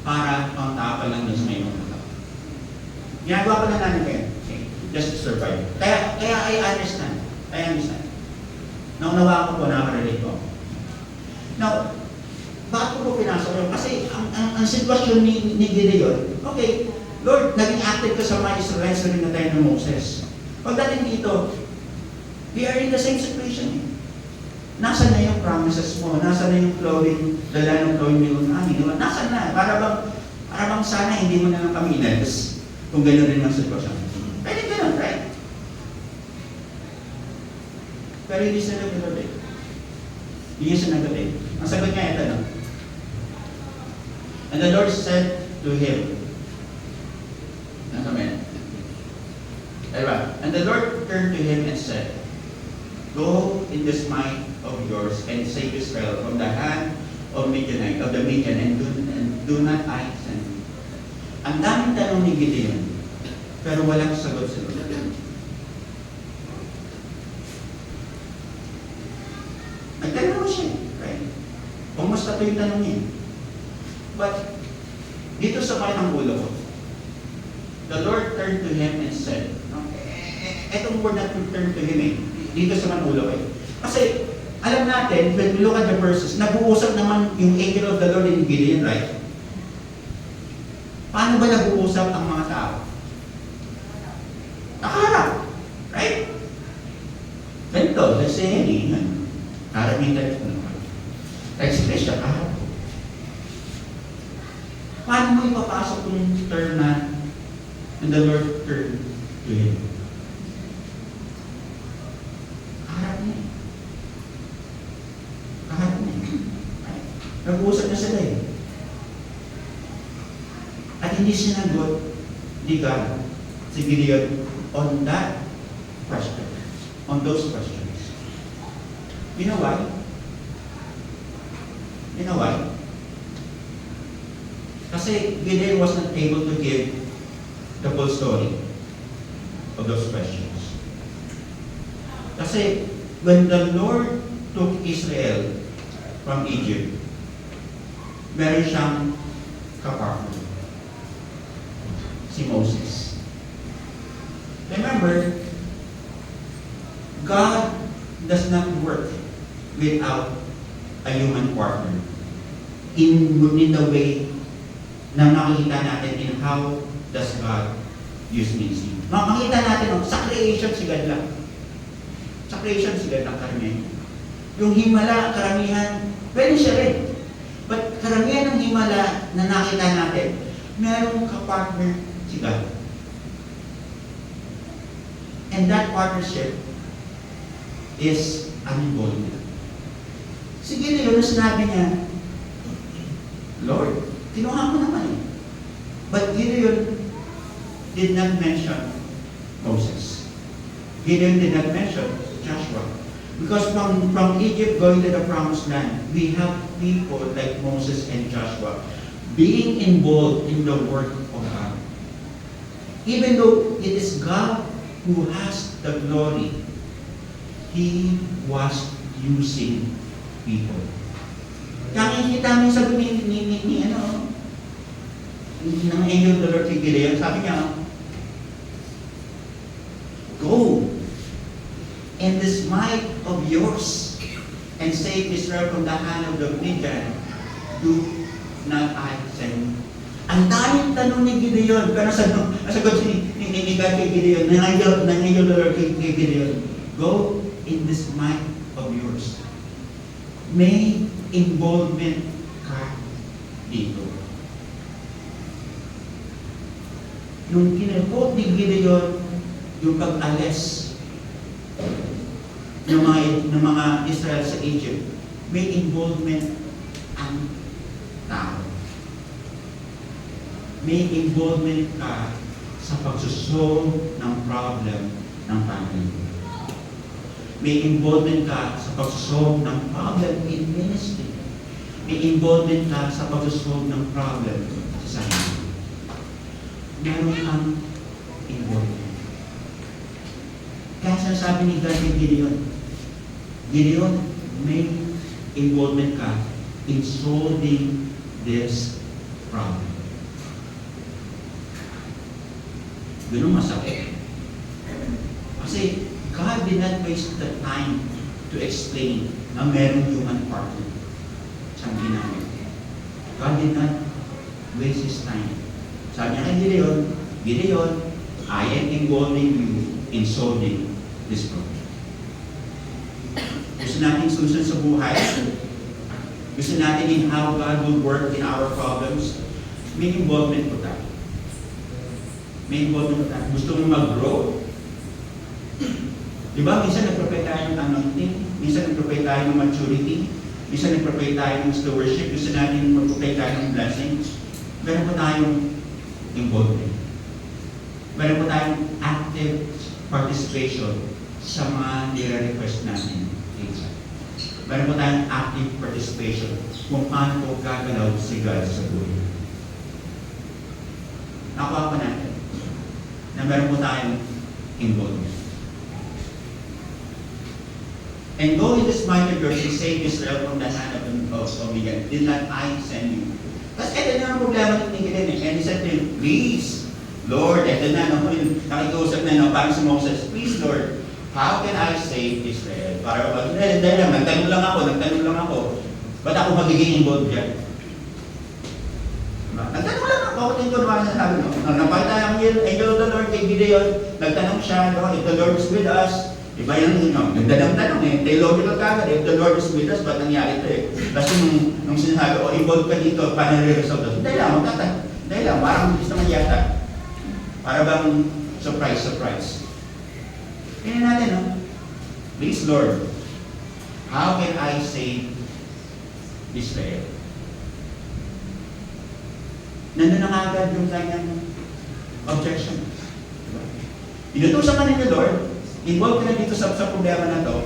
para pang tao pa lang doon sa may mamutang. Ginagawa pa lang natin kayo, okay, just to survive. Kaya I understand. Naunawa ko po, nakaka-relate ko. Now, bakit ko po pinasok yun? Kasi ang sitwasyon ni Gideon, okay, Lord, naging active ka sa mga Israelites rin na tayo ng Moses. Pagdating dito, we are in the same situation. Nasaan na yung promises mo? Nasaan na yung flowing, the land of flowing milk and honey? Nasaan na? Para bang sana hindi mo na lang kami inalis kung gano'n rin ang sitwasyon. Pwede gano'n, right? Pero hindi sinagot ni Lord eh. Hindi sinagot eh. Ang sagot niya ito, no? And the Lord said to him, and the Lord turned to him and said, Go in this might of yours and save Israel from the hand of Midian, and do not I send you. Ang daming tanong ni Gideon, pero walang sagot sa Lord. Nagtanong mo siya, right? Kumusta ito yung tanong niya? But, dito sa kanyang ulo ko, the Lord turned to him and said, etong word na turn to him dito sa manulo eh. Kasi, alam natin, when we look at the verses, nag-uusap naman yung angel of the Lord in Gideon, right? Paano ba nag-uusap ang mga tao? Nakaharap, right? Ganito, let's say, harap yung telephone. Express siya, kaharap ko. Paano mo ipapasok yung term na and the Lord turned to him? Nag-uusap na sila eh. At hindi sinagot ni God si Gideon on that question, on those questions. You know why? You know why? Kasi Gideon was not able to give the full story of those questions. Kasi when the Lord took Israel from Egypt, meron siyang kapartner, si Moses. Remember, God does not work without a human partner in the way na makikita natin in how does God use ministry. Makikita natin, sa creation si God lang. Sa creation si God lang karamihan. Yung himala, karamihan, pwede siya rin. But karamihan ng himala na nakita natin, merong kapartner si God. And that partnership is unbounded. Sige na yun, sinabi niya, Lord, kinuha mo naman eh. But Gideon did not mention Moses. Gideon did not mention Joshua. Because from Egypt going to the promised land, we have people like Moses and Joshua being involved in the work of God. Even though it is God who has the glory, He was using people. Kaya kita mo sa ng angel of the Lord kay Gideon, sabi niya, Go in this might of yours and save Israel from the hand of the Midian, do not I send you. Ang daming tanong ni Gideon, pero nasagot ni God kay Gideon, ng angel of the Lord kay Gideon, go in this might of yours. May involvement ka dito. Nung involved ni Gideon yung pag-alis ng mga Israel sa Egypt. May involvement ang tao. May involvement ka sa pagsusolve ng problem ng family. May involvement ka sa pagsusolve ng problem in ministry. May involvement ka sa pagsusolve ng problem sa sarili. Meron kang involvement. Kaya sinasabi ni God kay Gideon, may involvement ka in solving this problem. Ganun masakit. Kasi God did not waste the time to explain na merong human partner siyang ginamit. God did not waste His time. Sabi niya kay Gideon, I am involving you in solving this problem. Gusto natin susunod sa buhay? Gusto natin in how God will work in our problems? May involvement po tayo. May involvement po tayo. Gusto mo mag-grow? Diba, minsan nag-pray tayo ng anointing, minsan nag-pray tayo ng maturity, minsan nag-pray tayo ng stewardship, gusto natin mag-pray tayo ng blessings. Meron po tayong involvement. Meron po tayong active participation sa mga nire-request natin. Meron po tayong active participation kung paano po gagalaw si God sa buhay. Nakuha po natin na meron po tayong involvement. And go in this mighty work to save Israel from the hand of Midian. Did not I send you? Kasi ito na ang problema ng Gideon. And he said to him, please, Lord, ito na, nakikiusap na, parang si Moses, please, Lord, how can I save Israel? Para nagtanong lang ako. Ba't ako magiging involved dyan? Nagtanong lang ako, ito naman sinasabi, no? Napakita ang angel of the Lord kay Gideon, nagtanong siya, no? If the Lord is with us, iba yung, nagtanong eh, theological kagad, if the Lord is with us, ba't nangyari ito eh? Tapos nung sinasabi, involved ka dito, paano nire-resolve ito? Dahil lang, parang gusto naman yata. Para bang surprise. Tingnan natin, no? Please, Lord, how can I save Israel? Nandun na agad yung kanyang objection. Diba? Inutusan ka ninyo, Lord, involved ka na dito sa problema na to,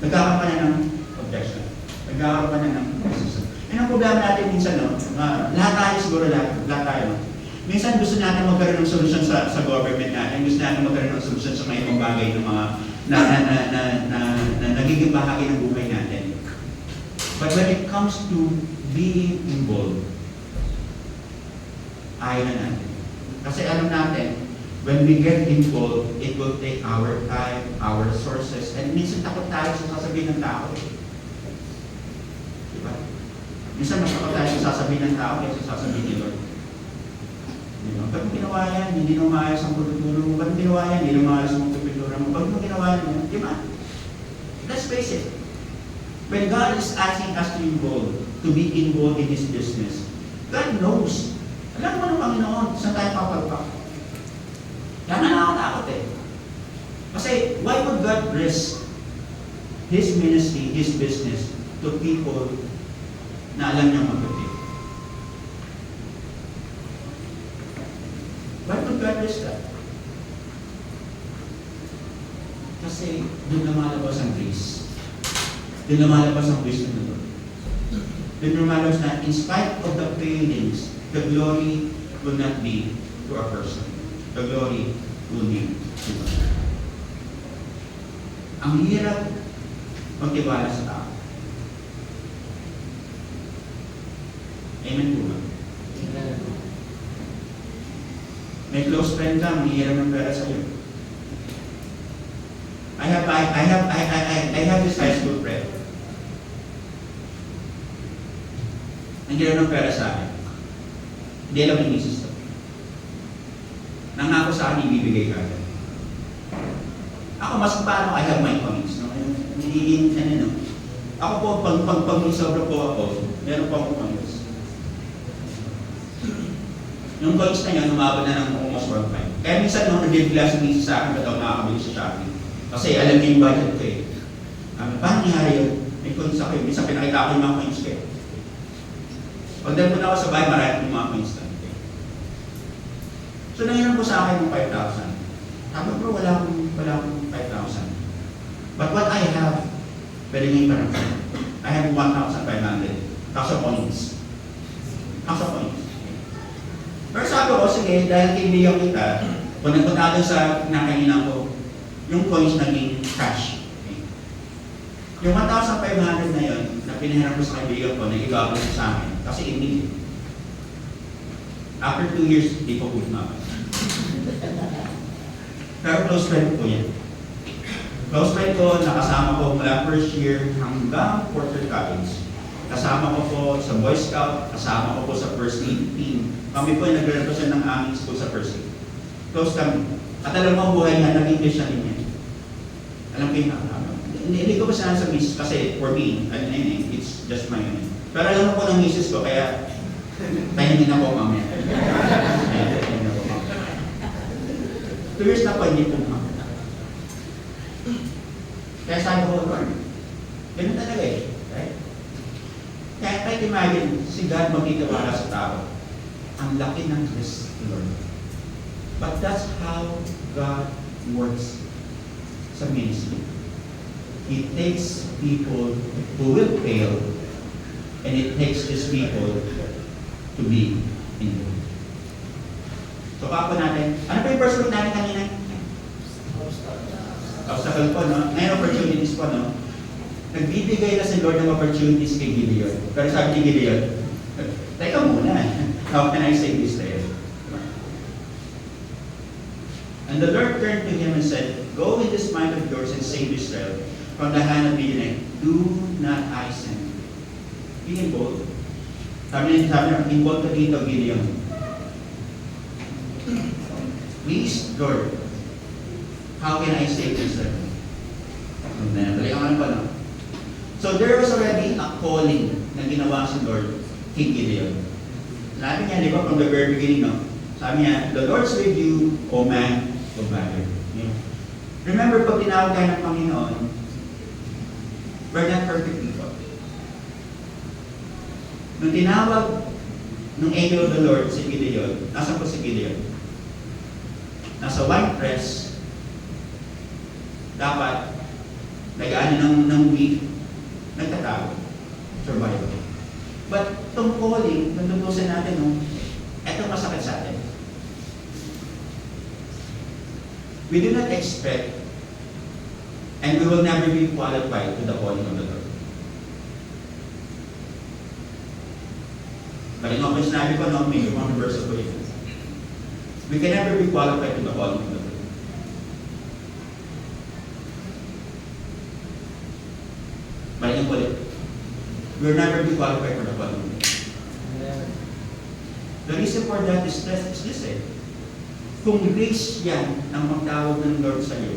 nagkakaroon ka na ng objection. Nagkakaroon ka na ng resistance. Yan ang problema natin minsan, no? Lahat tayo siguro, lahat tayo, no? Minsan gusto natin magkaroon ng solusyon sa government natin, gusto natin magkaroon ng solusyon sa mga ibang bagay ng mga na nagiging bahagi ng buhay natin. But when it comes to being involved, ayaw na natin. Kasi alam natin, when we get involved, it will take our time, our resources, and minsan takot tayo sa sasabihin ng tao. Diba? Minsan mas takot tayo sa sasabihin ng tao kaysa sa sasabihin ni Lord. Diba? Ba't mo ginawa yan? Hindi na umayos ang pagtutulong mo. Ba't mo ginawa yan? Hindi na umayos ang pagtutulong mo. Ba't mo ginawa yan? Diba? Let's face it. When God is asking us to be involved in His business, God knows. Alam mo ng Panginoon, saan tayo papalpak? Kaya nga nakakatakot eh. Kasi why would God risk His ministry, His business to people na alam niyang mabuti? Why would God risk that? Kasi doon lumalabas ang grace. Doon lumalabas ang wisdom ng Lord. Doon lumalabas na in spite of the failings, the glory will not be to a person. The glory will be to God. Ang hirap magtiwala sa tao. Amen po ba? May close friend ka, mahirap ng pera sa iyo. I have this high school friend. Nangyari ng pera sa akin. Hindi alam yung misis to. Nangako sa akin, ibibigay ka agad. Ako, mas paano, I have my coins. No? Ako po, pag may sobra po ako, meron po akong coins. Yung coins na yan, umabot na ng almost 1.5. Kaya minsan nung nabibigla si Mrs. sa akin, ba't ako nakakabili sa Shopee? Kasi alam niya yung budget ko eh. Paano nangyari yun? May coins ako eh. Minsan pinakita ko yung mga coins ko eh. Pag dahil po na ako sa bahay, marami yung mga coins na. So nangyayang po sa akin yung 5,000. Sabi ko, wala akong 5,000. But what I have, pwede ngayon parang I have 1,500. Kaso coins. Pero sabi ko, sige, dahil kaibigan kita, kung nagpunta doon sa nakainan ko, yung coins naging cash. Okay. Yung 1,500 na yun, na pinahiram ko sa kaibigan ko, nag-igabot sa akin, kasi immediate. After 2 years, hindi ko kumama. Pero close friend ko yan. Close friend ko, nakasama ko mula first year hanggang quarter college. Kasama ko po sa Boy Scout, kasama ko po sa First Aid Team. Kami po ay nagre-represent ng aming school sa First Aid. Close kami. At alam mo, buhay nga, nag-English na rin yan. Alam ko yung hindi ko pa sinasabi sa misis kasi for me, it's just my own. Pero alam mo po ng misis ko, kaya tahimik na po mamaya. 2 years na po, hindi po mamaya. Kaya sabi ko, Lord, ganun talaga eh. Right? Kaya kahit imagine, si God magtitiwala sa tao. Ang laki ng Diyos, Lord. But that's how God works sa ministry. He takes people who will fail, and it takes these people to be in Him. So, kako natin, ano pa yung first week natin kanina? Obstacle po, no? Ngayon, opportunities po, no? Nagbibigay na si Lord ng opportunities kay Gideon. Pero sabi ni Gideon, teka muna, how can I save Israel? And the Lord turned to him and said, go with this might of yours and save Israel from the hand of Midian. Do not I send you. Be bold. Sabi niya, involved ka dito, Gideon. Please, Lord, how can I save Israel? Balikan pa lang. So there was already a calling na ginawa si Lord kay Gideon. Sabi niya, di ba, from the very beginning, no? Sabi niya, the Lord's with you, O man of valor. Yeah. Remember, pag tinawag tayo ng Panginoon, we're not perfect people. Nung tinawag ng angel of the Lord si Gideon, nasa po si Gideon? Nasa wine press, dapat nag-ano ng week, nagtatawag, survival. But itong calling, natutusan natin, no, ito masakit sa atin. We do not expect, and we will never be qualified to the calling of the Lord. Balik ako yung sinabi ko, no, may mga verse ko yun. We can never be qualified to the calling of the Lord. Balik ko ulit. We will never be qualified for the calling of the Lord. The reason for that is this eh. Kung grace yan ang magtawag ng Lord sa iyo,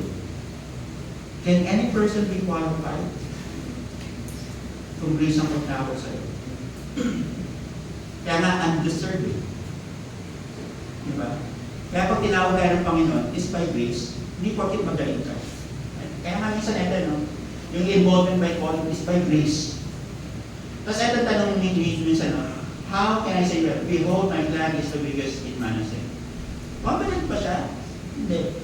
can any person be qualified? Kung grace ang magtawag sa iyo. Kaya nga undeserved. Diba? Kaya pag tinawag tayo ng Panginoon, is by grace, hindi porket magaling ka. Kaya nga minsan ito, no? Yung involvement by calling is by grace. Tapos ito tanong ni Jesus minsan, no? How can I say that? Behold, my clan is the biggest in Manasseh. Mabalik pa siya? Hindi.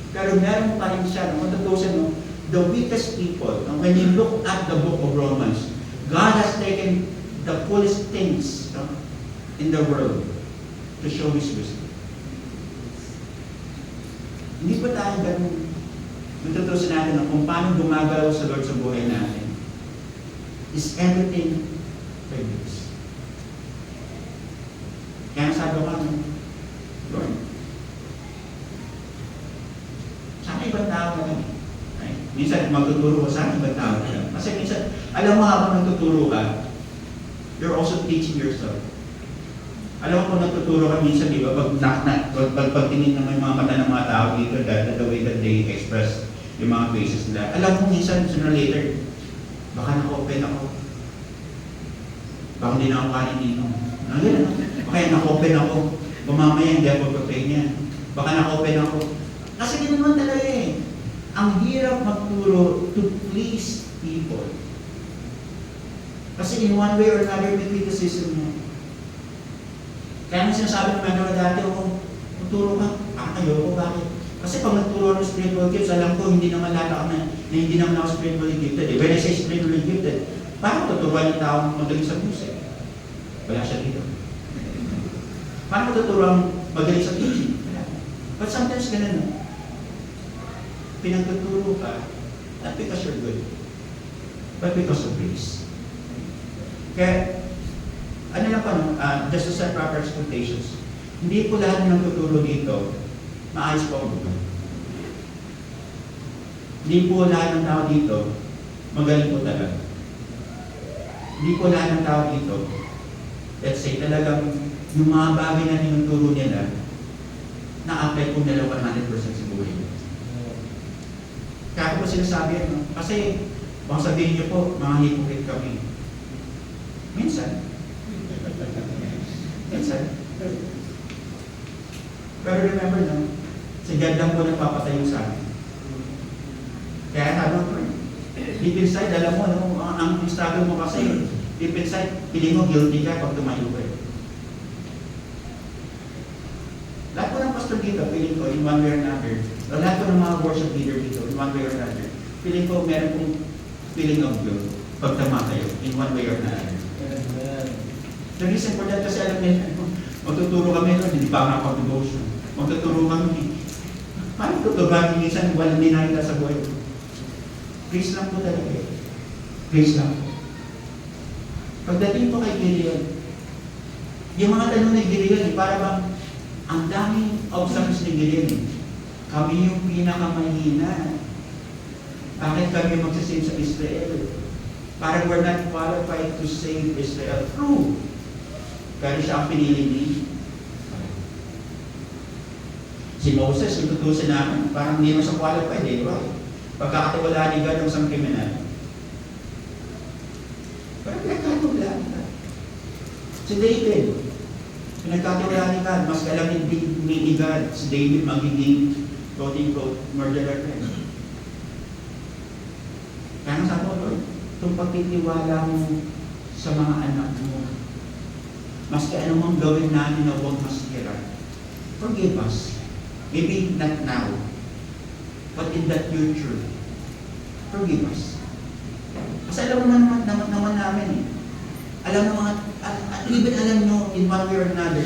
Pero meron pa rin siya, no? Matutusan mo, the weakest people, no? When you look at the book of Romans, God has taken the foolish things, no, in the world to show His wisdom. Hindi pa tayo ganun. Matutusan natin, no? Kung paano gumagalaw sa Lord sa buhay natin. Is everything by grace. Kaya sabi ko, Lord, saan ibang tao ka lang? Minsan magtuturo ko, saan ibang tao ka lang? Kasi minsan, alam mo habang nagtuturo ka, you're also teaching yourself. Alam mo kung nagtuturo ka minsan, di ba, pag tingin ng mga mata ng mga tao dito, the way that they express yung mga faces nila, alam mo minsan, sooner or later, baka naka-open ako. Baka hindi na ako kanin dito. Kaya naka-open ako. Mamaya hindi ako pag-pray niya. Baka na-open ako. Kasi yun naman talaga eh. Ang hirap magturo to please people. Kasi in one way or another, may criticism mo. Kaya nung sinasabi ng mga dati, tuturo ka, ayoko, bakit? Kasi pag nagturo ng spiritual gifts, alam ko, hindi naman lahat ako na hindi naman ako spiritually gifted. When I say spiritually gifted, paano tuturuan yung tao magaling sa music? Wala siya dito. Paano tuturuan magaling sa teaching? Wala. But sometimes ganun na. Pinagtuturo ka, not because you're good, but because of grace. Kaya, ano lang pa, just to set proper expectations, hindi po lahat ng tuturo dito, maayos po ang buhay. Hindi po lahat ng tao dito, magaling po talaga. Hindi po lahat ng tao dito, let's say, talagang yung mga bagay na tinuturo nila, na-apply po nila 100% sa buhay. Kaya ako po sinasabi yan, kasi bang sabihin niyo po, mga hypocrite kami. Minsan. Pero remember na, si God lang po nagpapatayo sa amin. Kaya sabi ko, deep inside, alam mo, ang struggle mo kasi, deep inside, piling mo guilty ka pag tumayo ka. Lahat po ng pastor dito, piling ko, in one way or another, lahat po ng mga worship leader dito, in one way or another, piling ko, meron pong feeling of guilt pag tamatayo, in one way or another. The reason for that, kasi alam niya, magtuturo kami, hindi pa nga pag-devotion. Magtuturo kami. Paano tuturuan minsan, walang dinahita sa buhay? Grace lang po talaga eh. Grace lang po. Pagdating po kay Gideon, yung mga tanong ni Gideon, para bang ang daming obstacles ni Gideon. Kami yung pinakamahina. Bakit kami magsasave sa Israel? Parang we're not qualified to save Israel. True. Kaya siya ang pinili ni si Moses, yung tutusin namin, parang hindi mo siya qualified eh, di ba? Pagkakatiwalaan ni God ng isang kriminal. Pero pinagkatiwalaan ni God. Si David, pinagkatiwalaan ni God, mas alam ni God, si David magiging quote-unquote murderer rin. Kaya nga sabi ko, Lord, itong pagtitiwala mo sa mga anak mo, maski anumang gawin namin na huwag masira, forgive us. Maybe not now, but in the future, forgive us. Kasi alam naman namin eh. Alam naman, even alam nyo in one way or another,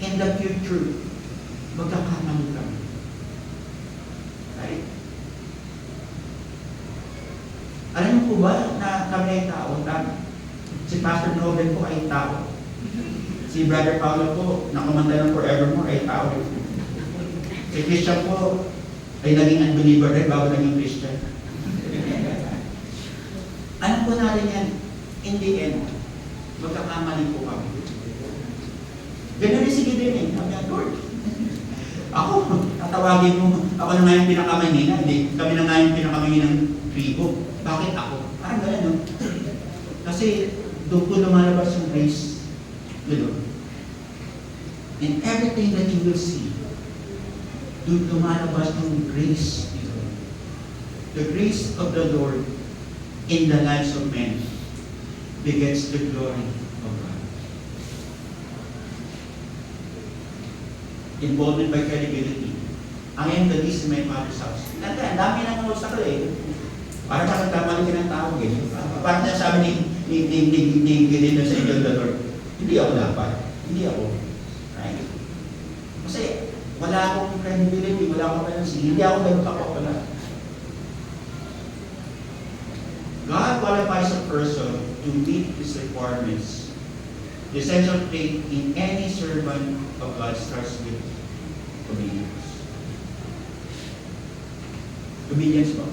in the future, magkakamali kami. Right? Alam niyo po ba na kami ay tao? Si Pastor Nobel po ay tao. Si Brother Paulo po, nakumanda ng forevermore, ay tao. Si Christian po, ay naging unbeliever rin bago naging Christian. Alam po natin yan, in the end, magkakamali po kami. Ganun rin si Gideon eh. Sabi niya, Lord, ako, tatawagin mo, ako na nga yung pinakamahina, hindi, kami na nga yung pinakamahinang tribo. Bakit ako? Parang gano'n, no? Kasi doon po lumalabas yung grace. Doon. And everything that you will see, doon lumalabas yung grace. The grace of the Lord in the lives of men begets the glory of God. Involved by credibility. I am the least in my father's house. Ang dami nang usap ko eh. Parang nagkamali ka ng tao eh. Parang sabi ni Gideon sa Angel of the Lord, hindi ako dapat. Hindi ako. Right? Kasi wala akong credibility, wala akong penalty. Hindi ako ganun kapapala. God qualifies a person to meet his requirements. The essential trait in any servant of God starts with obedience. Obedience ba?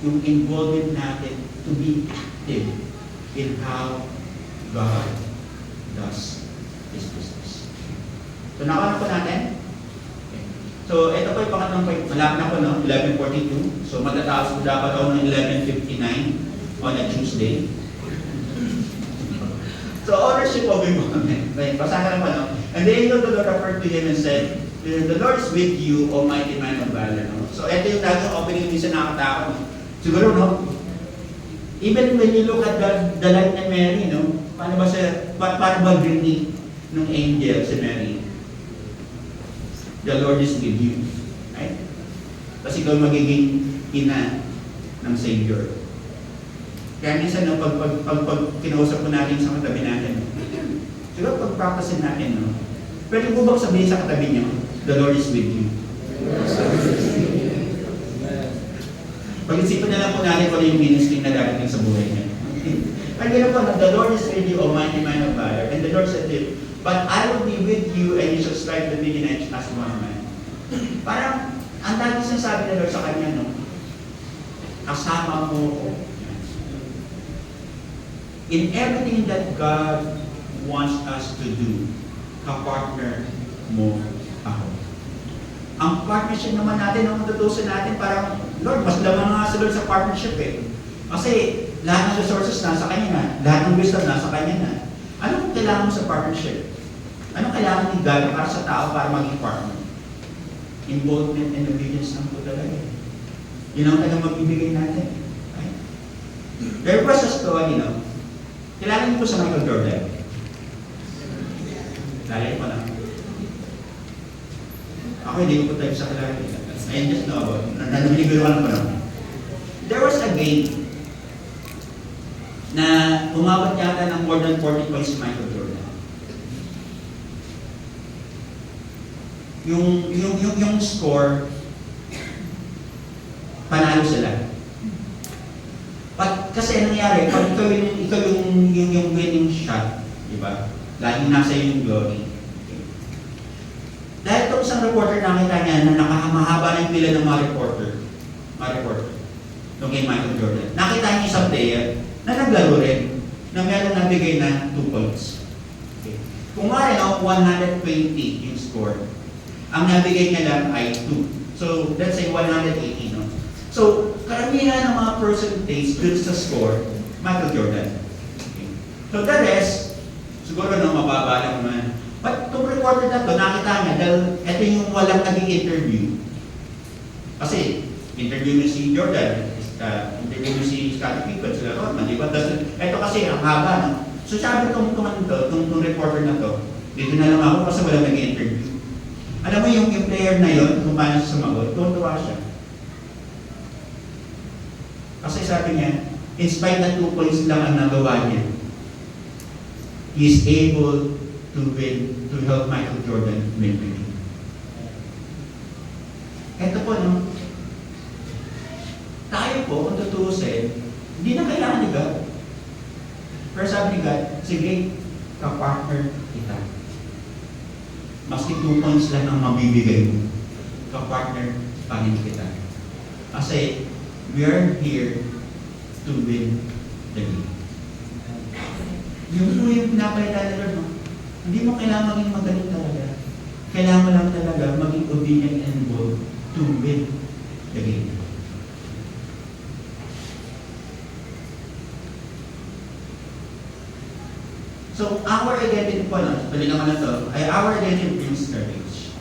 Yung involvement natin to be active in how God does His business. So, nakuha na po natin? Okay. So, ito po yung pangatlong point. Malapit na po, no? 11:42. So, matatapos po dapat ako ng 11:59 on a Tuesday. So, ownership of employment. Right? Basahan na po, no? And the angel of the Lord appeared to him and said, "The Lord is with you, O mighty man of valor." No? So ito yung laging opening minsan nakakatakot. No? Siguro, no? Even when you look at the life ni Mary, no? Paano ba greet ng angel si Mary? The Lord is with you. Right? Kasi ikaw magiging ina ng Savior. Kaya minsan, no, pag kinausap ko natin sa katabi natin, siguro pag-practicein natin, no? Pwede mo bang sabihin sa katabi niyo, the Lord is with you? Pag-isipan na lang po natin kung ano yung ministry na darating sa buhay niya. Ang gano'n po, the Lord is with you, O mighty man of valor. And the Lord said to him, "But I will be with you, and you shall strike the big edge as one man." Parang, ang dami sinasabi ng Lord sa kanya, no? Kasama mo ko. In everything that God wants us to do, kapartner mo ako. Ang partnership naman natin, ang matutusin natin, parang, Lord, mas lamang nga sa Lord sa partnership eh. Kasi lahat ng resources nasa Kanya na, lahat ng wisdom nasa Kanya na. Anong kailangan mo sa partnership? Anong kailangan ni God para sa tao para maging partner? Involvement and obedience lang po talaga. Yun ang talagang magbibigay natin. Right? There was a story, no? Kailangan niyo po sa Michael Jordan. Lalay pa lang. Ako hindi ko po type sa kilala. I just know about it. Nananibigay ko lang pa lang. There was a game na umabot yata ng more than 40 points si Michael Jordan. Yung score, panalo sila. Kasi nangyari, pag ikaw yung winning shot, di ba? Laging nasa yung glory. Okay. Dahil itong isang reporter nakita niya na nakahamahaba na yung pila ng mga reporter. Nung kay Michael Jordan. Nakita niya isang player na naglaro rin, na meron nabigay na 2 points. Okay. Kung nga 120 yung score, ang nabigay niya lang ay 2. So, let's say 180, no? So, karamihan ng mga percentage dun sa score, Michael Jordan. Okay. So, the rest, siguro mababa lang naman. But itong reporter na to, nakita niya, dahil ito yung walang naging interview. Kasi, interview niya si Jordan, interview niya si Scottie Pippen, sila Rodman, di ba? Ito kasi, ang haba, no? So, sabi itong reporter na to, dito na lang ako kasi walang naging interview. Alam mo yung player na yon, kung paano siya sumagot, tuwa siya. Kasi sabi niya, in spite na 2 points lang ang nagawa niya, he is able to win, to help Michael Jordan win the game. Ito po, no? Tayo po, kung tutuusin, hindi na kailangan ni God. Pero sabi ni God, sige, kapartner kita. Maski 2 points lang ang mabibigay mo, kapartner pa rin kita. Kasi, we are here to win the game. Yung po yung pinapalitan ni Lord, no? Hindi mo kailangan maging magaling talaga. Kailangan mo lang talaga maging obedient and bold to win the game. So, our identity po, no? Bali naman na to, ay our identity brings courage.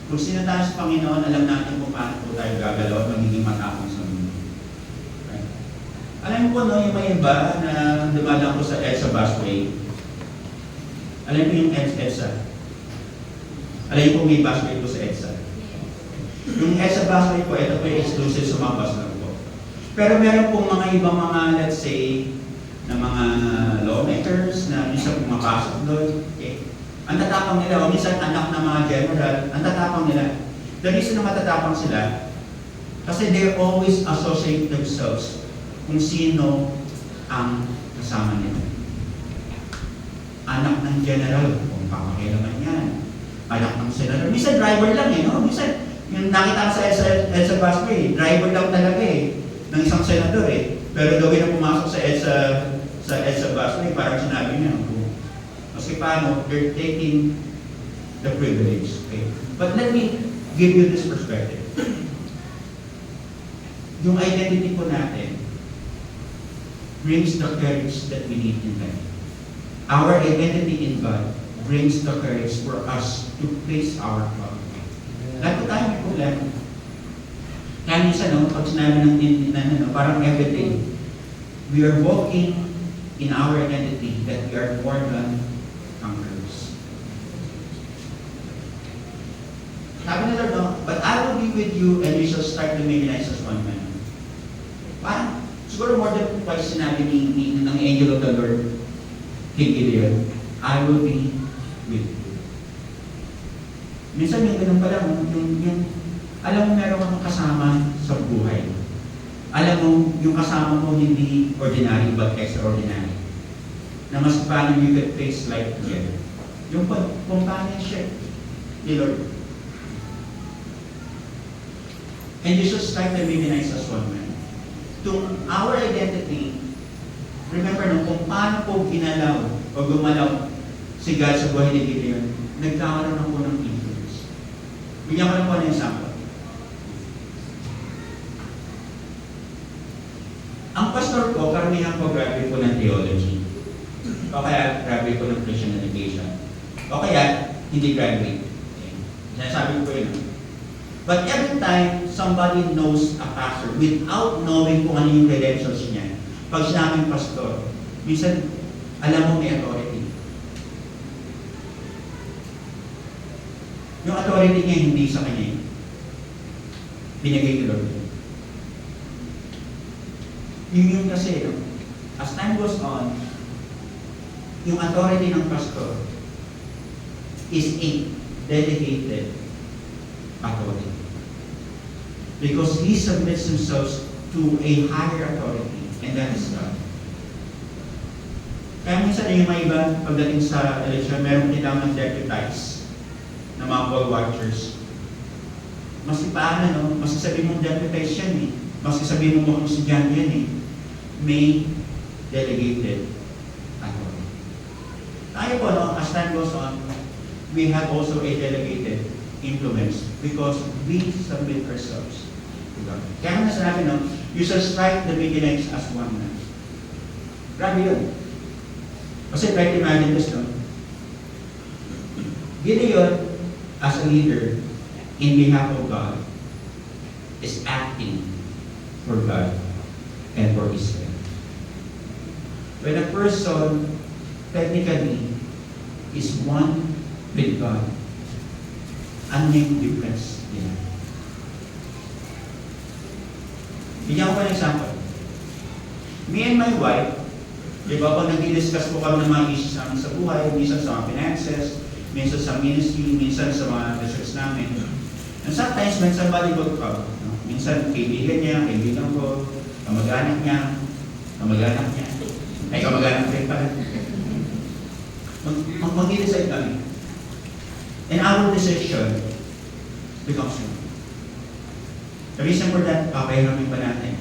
Kung sino tayo sa Panginoon, alam natin kung paano po tayo gagalaw, magiging matapang sa mundo. Right? Alam mo po, no, yung may iba na dumadaan ko sa EDSA busway. Alam mo yung EDSA? Alam mo may busway po sa EDSA? Yung EDSA busway po, ito po yung exclusive sa mga bus lang po. Pero meron pong mga ibang mga, let's say, na mga lawmakers na minsan pumapasok doon. Okay. Ang tatapang nila, o minsan anak ng mga general, ang tatapang nila. The reason na matatapang sila, kasi they always associate themselves kung sino ang kasama nila. Anak ng general, kung pamakilaman yan. Anak ng senador. Minsan driver lang eh, no? Minsan, yung nakita sa EDSA busway, driver lang talaga eh, ng isang senador eh. Pero gawin na pumasok sa EDSA busway, parang sinabi niya, kasi paano, they're taking the privilege. Okay? But let me give you this perspective. Yung identity po natin brings the courage that we need in life. Our identity in God brings the courage for us to face our God. Lahat tayo may problema. Kaya minsan, no, pag sinabi ng tinitinan, no, parang everyday, we are walking in our identity that we are more than conquerors. Sabi nila, no, but I will be with you and you shall start to make nice as one man. Parang, siguro more than twice sinabi ng angel of the Lord, King Gideon, I will be with you. Minsan yung ganun pala, yung alam mo meron kang kasama sa buhay. Alam mo, yung kasama mo hindi ordinary but extraordinary. Na mas paano you can face life together. Yung companionship ni Lord. And you should start to recognize as one man. To our identity, remember nung kung paano po ginalaw o gumalaw si God sa buhay ni Gideon, nagkakaroon ako ng influence. Bigyan ko lang po ng example. Ang pastor ko, karamihan ko graduate po ng theology. O kaya graduate po ng Christian education. O kaya hindi graduate. Okay. Sinasabi ko yun. But every time somebody knows a pastor without knowing kung ano yung credentials niya, pag sinabing pastor, minsan alam mo may authority. Yung authority niya hindi sa kanya. Binigay ni Lord. Yun kasi, no? As time goes on, yung authority ng pastor is a delegated authority. Because he submits himself to a higher authority, and that is God. Kaya minsan yung mga iba, pagdating sa election, meron tinawag ng deputize na mga poll watchers. Mas paano, no? Mas sasabihin mong deputize yan eh. Mas sasabihin mo kung si John yan eh. May delegated authority. Tayo po, no? As time goes on, we have also a delegated influence because we submit ourselves to God. Kaya nga sinabi, no? You shall strike the beginnings as one man. Grabe yun. Kasi try to imagine this, no? Gideon, as a leader, in behalf of God, is acting for God and for Israel. When a person technically is one with God, ano yung difference nila? Bigyan ko ng example. Me and my wife, di ba pag nag-discuss po kami ng mga issues namin sa buhay, minsan sa mga finances, minsan sa ministry, minsan sa mga research namin. And sometimes when somebody will come, no? Minsan kaibigan niya, kaibigan ko, kamag-anak niya, ay kamag-anak rin pala. Mag-decide kami. And our decision becomes wrong. The reason for that, papahiramin ba natin?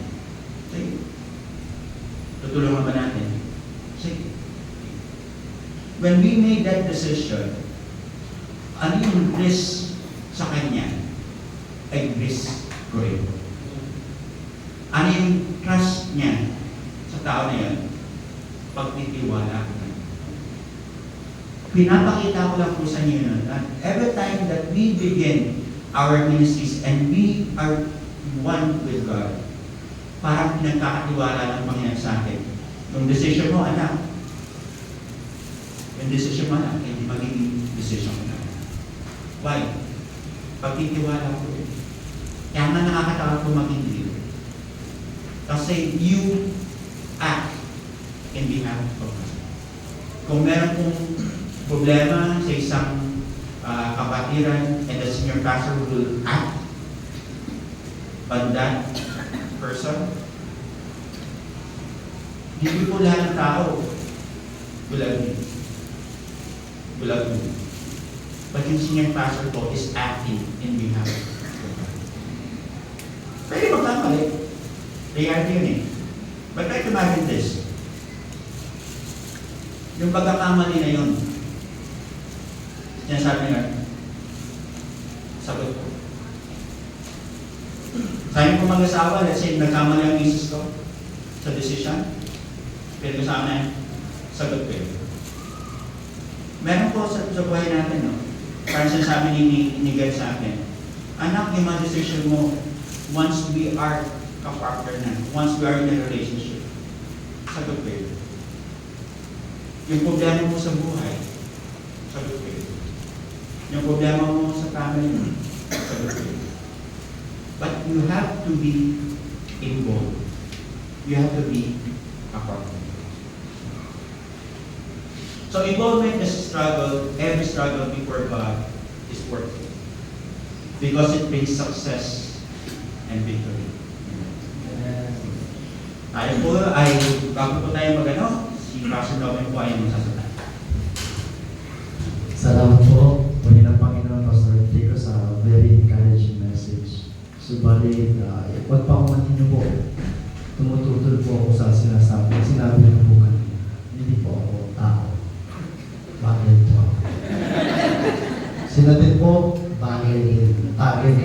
Sige. Tutulungan ba natin? Sige. When we made that decision, ano yung risk sa kanya ay risk ko rin. Ano yung trust niya sa tao na yan? Pagtitiwala ko. Pinapakita ko lang po sa inyo na that every time that we begin our ministries and we are one with God, parang pinagkakatiwala ng Panginoon sa akin. Yung decision mo, anak. Yung decision mo, anak, hindi magiging decision mo na. Why? Pagtitiwala ko rin. Kaya nga nakakatawa ko maging leader. Kasi you act in behalf of God. Kung meron kong problema sa isang kapatiran and the senior pastor will act on that person, hindi po lahat ng tao bulag mo. But yung senior pastor po is acting in behalf of God. Pwede magkamali. Reality yun eh. But try to imagine this. Yung pagkakamali na yun, sinasabi nga, sagot ko. Sabi ko mag-asawa, let's say, nagkamali ang misis ko sa decision, pero kasama na yan, sagot ko yun. Meron po sa buhay natin, no? Parang sinasabi ni God sa akin, anak, yung mga decision mo, once we are ka-partner na, once we are in a relationship, sagot ko yun. Yung problema mo sa buhay, sagot ko yun. Yung problema mo sa family mo, sagot ko yun. But you have to be involved. You have to be a partner. So involvement is a struggle. Every struggle before God is worth it. Because it brings success and victory. Tayo po ay, bago po tayo magano, si Pastor Noven po ay magsasalita. Salamat po, Panginoon Panginoon, Pastor Enrico, sa very encouraging message. Subalit, pagpakumanin niyo po, tumututol po ako sa sinabi. Sinabi niyo